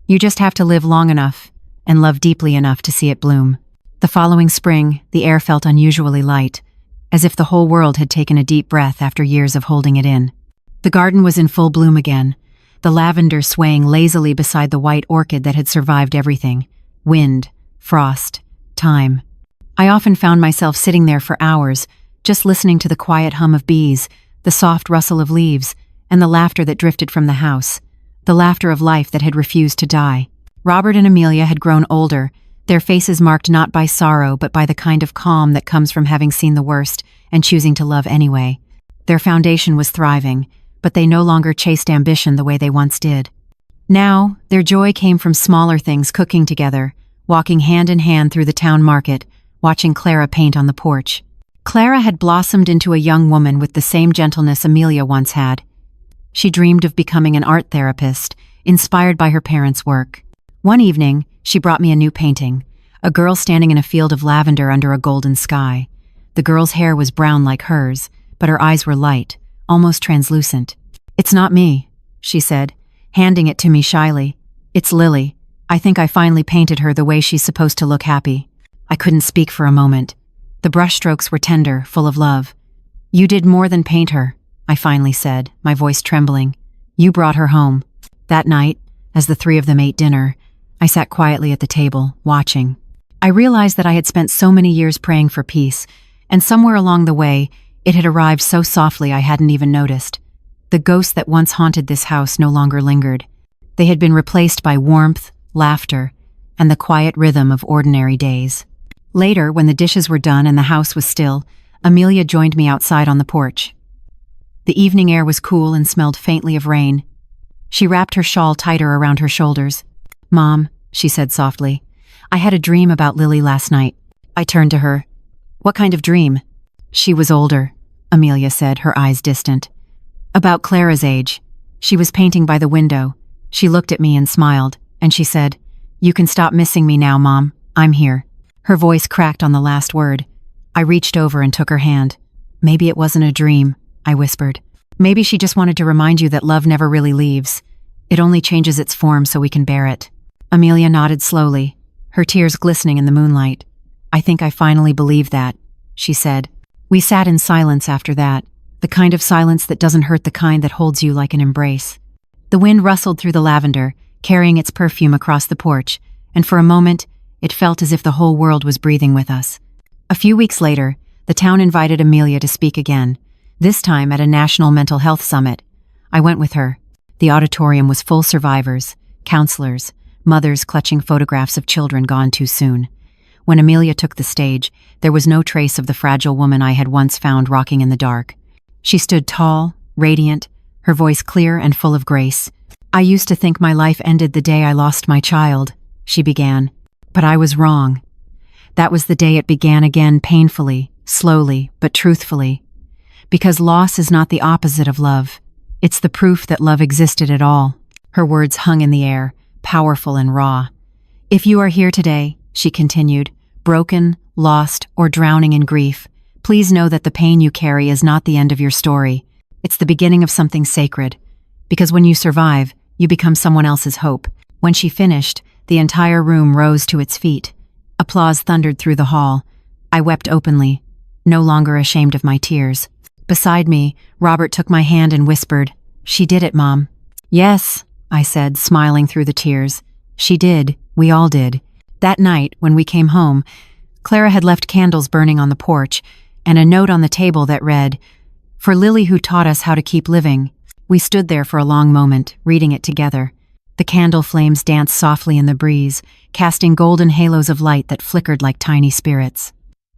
You just have to live long enough and love deeply enough to see it bloom. The following spring, the air felt unusually light, as if the whole world had taken a deep breath after years of holding it in. The garden was in full bloom again, the lavender swaying lazily beside the white orchid that had survived everything: wind, frost, time. I often found myself sitting there for hours, just listening to the quiet hum of bees, the soft rustle of leaves, and the laughter that drifted from the house, the laughter of life that had refused to die. Robert and Amelia had grown older, their faces marked not by sorrow but by the kind of calm that comes from having seen the worst and choosing to love anyway. Their foundation was thriving, but they no longer chased ambition the way they once did. Now, their joy came from smaller things: cooking together, walking hand in hand through the town market, watching Clara paint on the porch. Clara had blossomed into a young woman with the same gentleness Amelia once had. She dreamed of becoming an art therapist, inspired by her parents' work. One evening, she brought me a new painting, a girl standing in a field of lavender under a golden sky. The girl's hair was brown like hers, but her eyes were light, almost translucent. "It's not me," she said, handing it to me shyly. "It's Lily. I think I finally painted her the way she's supposed to look happy." I couldn't speak for a moment. The brushstrokes were tender, full of love. "You did more than paint her," I finally said, my voice trembling. "You brought her home." That night, as the three of them ate dinner, I sat quietly at the table, watching. I realized that I had spent so many years praying for peace, and somewhere along the way, it had arrived so softly I hadn't even noticed. The ghosts that once haunted this house no longer lingered. They had been replaced by warmth, laughter, and the quiet rhythm of ordinary days. Later, when the dishes were done and the house was still, Amelia joined me outside on the porch. The evening air was cool and smelled faintly of rain. She wrapped her shawl tighter around her shoulders. "Mom," she said softly, "I had a dream about Lily last night." I turned to her. "What kind of dream?" "She was older," Amelia said, her eyes distant. "About Clara's age. She was painting by the window. She looked at me and smiled, and she said, You can stop missing me now, Mom. I'm here. Her voice cracked on the last word. I reached over and took her hand. Maybe it wasn't a dream, I whispered. Maybe she just wanted to remind you that love never really leaves. It only changes its form so we can bear it. Amelia nodded slowly, her tears glistening in the moonlight. I think I finally believe that, she said. We sat in silence after that, the kind of silence that doesn't hurt, the kind that holds you like an embrace. The wind rustled through the lavender, carrying its perfume across the porch, and for a moment, it felt as if the whole world was breathing with us. A few weeks later, the town invited Amelia to speak again, this time at a national mental health summit. I went with her. The auditorium was full survivors, counselors, mothers clutching photographs of children gone too soon. When Amelia took the stage, there was no trace of the fragile woman I had once found rocking in the dark. She stood tall, radiant, her voice clear and full of grace. I used to think my life ended the day I lost my child, she began. But I was wrong. That was the day it began again, painfully, slowly, but truthfully. Because loss is not the opposite of love. It's the proof that love existed at all. Her words hung in the air, powerful and raw. If you are here today, she continued, broken, lost, or drowning in grief, please know that the pain you carry is not the end of your story. It's the beginning of something sacred. Because when you survive, you become someone else's hope. When she finished, the entire room rose to its feet. Applause thundered through the hall. I wept openly, no longer ashamed of my tears. Beside me, Robert took my hand and whispered, "She did it, Mom." "Yes," I said, smiling through the tears. "She did. We all did." That night, when we came home, Clara had left candles burning on the porch and a note on the table that read, "For Lily who taught us how to keep living." We stood there for a long moment, reading it together. The candle flames danced softly in the breeze, casting golden halos of light that flickered like tiny spirits.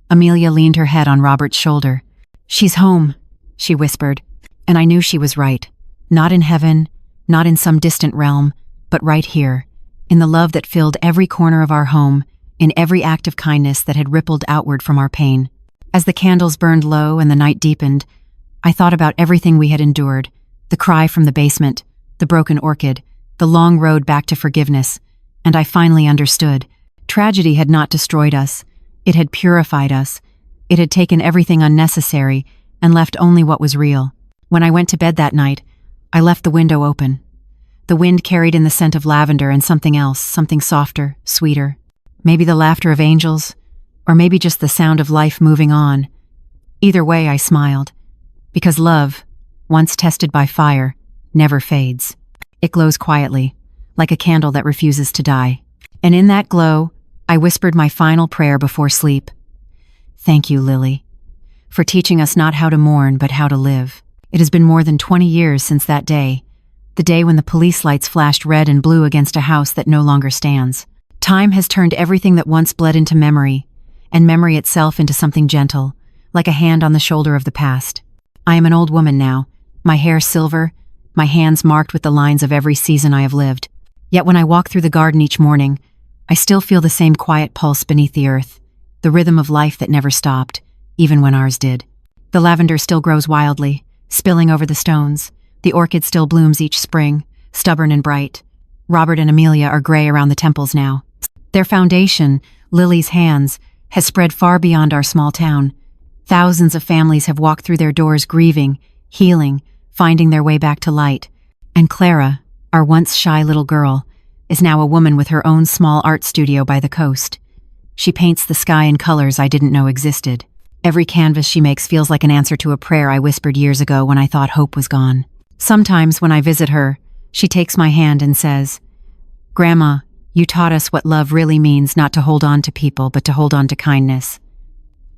Amelia leaned her head on Robert's shoulder. "She's home," she whispered, and I knew she was right. Not in heaven, not in some distant realm, but right here, in the love that filled every corner of our home, in every act of kindness that had rippled outward from our pain. As the candles burned low and the night deepened, I thought about everything we had endured, the cry from the basement, the broken orchid, the long road back to forgiveness, and I finally understood. Tragedy had not destroyed us. It had purified us. It had taken everything unnecessary and left only what was real. When I went to bed that night, I left the window open. The wind carried in the scent of lavender and something else, something softer, sweeter. Maybe the laughter of angels, or maybe just the sound of life moving on. Either way, I smiled. Because love, once tested by fire, never fades. It glows quietly, like a candle that refuses to die. And in that glow, I whispered my final prayer before sleep. Thank you, Lily, for teaching us not how to mourn, but how to live. It has been more than 20 years since that day, the day when the police lights flashed red and blue against a house that no longer stands. Time has turned everything that once bled into memory, and memory itself into something gentle, like a hand on the shoulder of the past. I am an old woman now, my hair silver, my hands marked with the lines of every season I have lived. Yet when I walk through the garden each morning, I still feel the same quiet pulse beneath the earth, the rhythm of life that never stopped, even when ours did. The lavender still grows wildly, spilling over the stones. The orchid still blooms each spring, stubborn and bright. Robert and Amelia are gray around the temples now. Their foundation, Lily's hands, has spread far beyond our small town. Thousands of families have walked through their doors grieving, healing, finding their way back to light. And Clara, our once shy little girl, is now a woman with her own small art studio by the coast. She paints the sky in colors I didn't know existed. Every canvas she makes feels like an answer to a prayer I whispered years ago when I thought hope was gone. Sometimes when I visit her, she takes my hand and says, "Grandma, you taught us what love really means, not to hold on to people, but to hold on to kindness."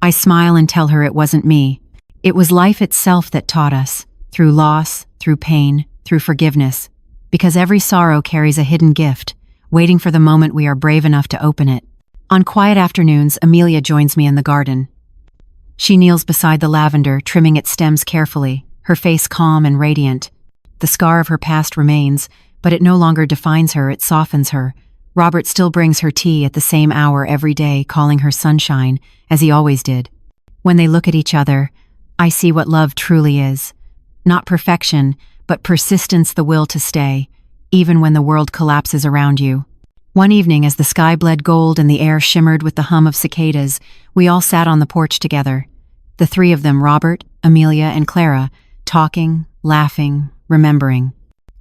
I smile and tell her it wasn't me. It was life itself that taught us, through loss, through pain, through forgiveness, because every sorrow carries a hidden gift, waiting for the moment we are brave enough to open it. On quiet afternoons, Amelia joins me in the garden. She kneels beside the lavender, trimming its stems carefully, her face calm and radiant. The scar of her past remains, but it no longer defines her, it softens her. Robert still brings her tea at the same hour every day, calling her sunshine, as he always did. When they look at each other, I see what love truly is. Not perfection, but persistence, the will to stay, even when the world collapses around you. One evening, as the sky bled gold and the air shimmered with the hum of cicadas, we all sat on the porch together. The three of them, Robert, Amelia, and Clara, talking, laughing, remembering.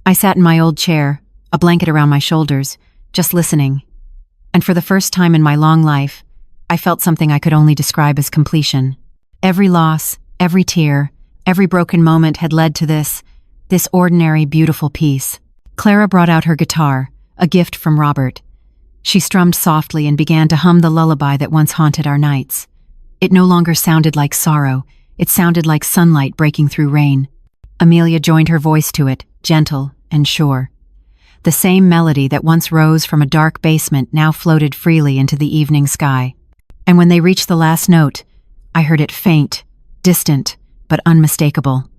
I sat in my old chair, a blanket around my shoulders, just listening. And for the first time in my long life, I felt something I could only describe as completion. Every loss, every tear, every broken moment had led to this ordinary, beautiful piece. Clara brought out her guitar, a gift from Robert. She strummed softly and began to hum the lullaby that once haunted our nights. It no longer sounded like sorrow, it sounded like sunlight breaking through rain. Amelia joined her voice to it, gentle and sure. The same melody that once rose from a dark basement now floated freely into the evening sky. And when they reached the last note, I heard it faint, distant, but unmistakable.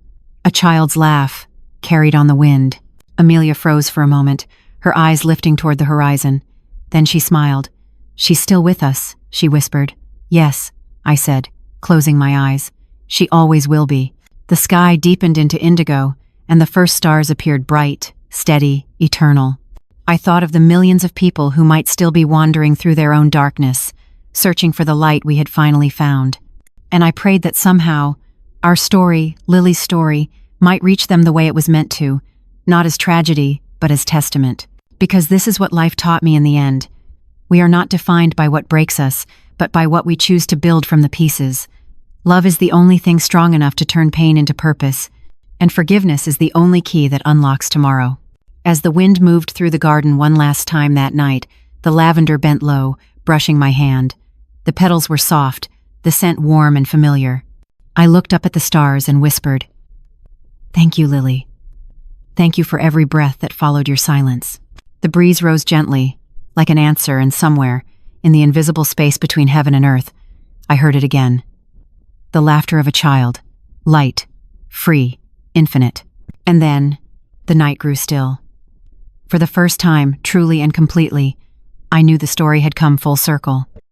A child's laugh, carried on the wind. Amelia froze for a moment, her eyes lifting toward the horizon. Then she smiled. "She's still with us," she whispered. "Yes," I said, closing my eyes. "She always will be." The sky deepened into indigo, and the first stars appeared bright, steady, eternal. I thought of the millions of people who might still be wandering through their own darkness, searching for the light we had finally found. And I prayed that somehow, our story, Lily's story, might reach them the way it was meant to, not as tragedy, but as testament. Because this is what life taught me in the end. We are not defined by what breaks us, but by what we choose to build from the pieces. Love is the only thing strong enough to turn pain into purpose, and forgiveness is the only key that unlocks tomorrow. As the wind moved through the garden one last time that night, the lavender bent low, brushing my hand. The petals were soft, the scent warm and familiar. I looked up at the stars and whispered, "Thank you, Lily. Thank you for every breath that followed your silence." The breeze rose gently, like an answer, and somewhere, in the invisible space between heaven and earth, I heard it again. The laughter of a child, light, free, infinite. And then, the night grew still. For the first time, truly and completely, I knew the story had come full circle.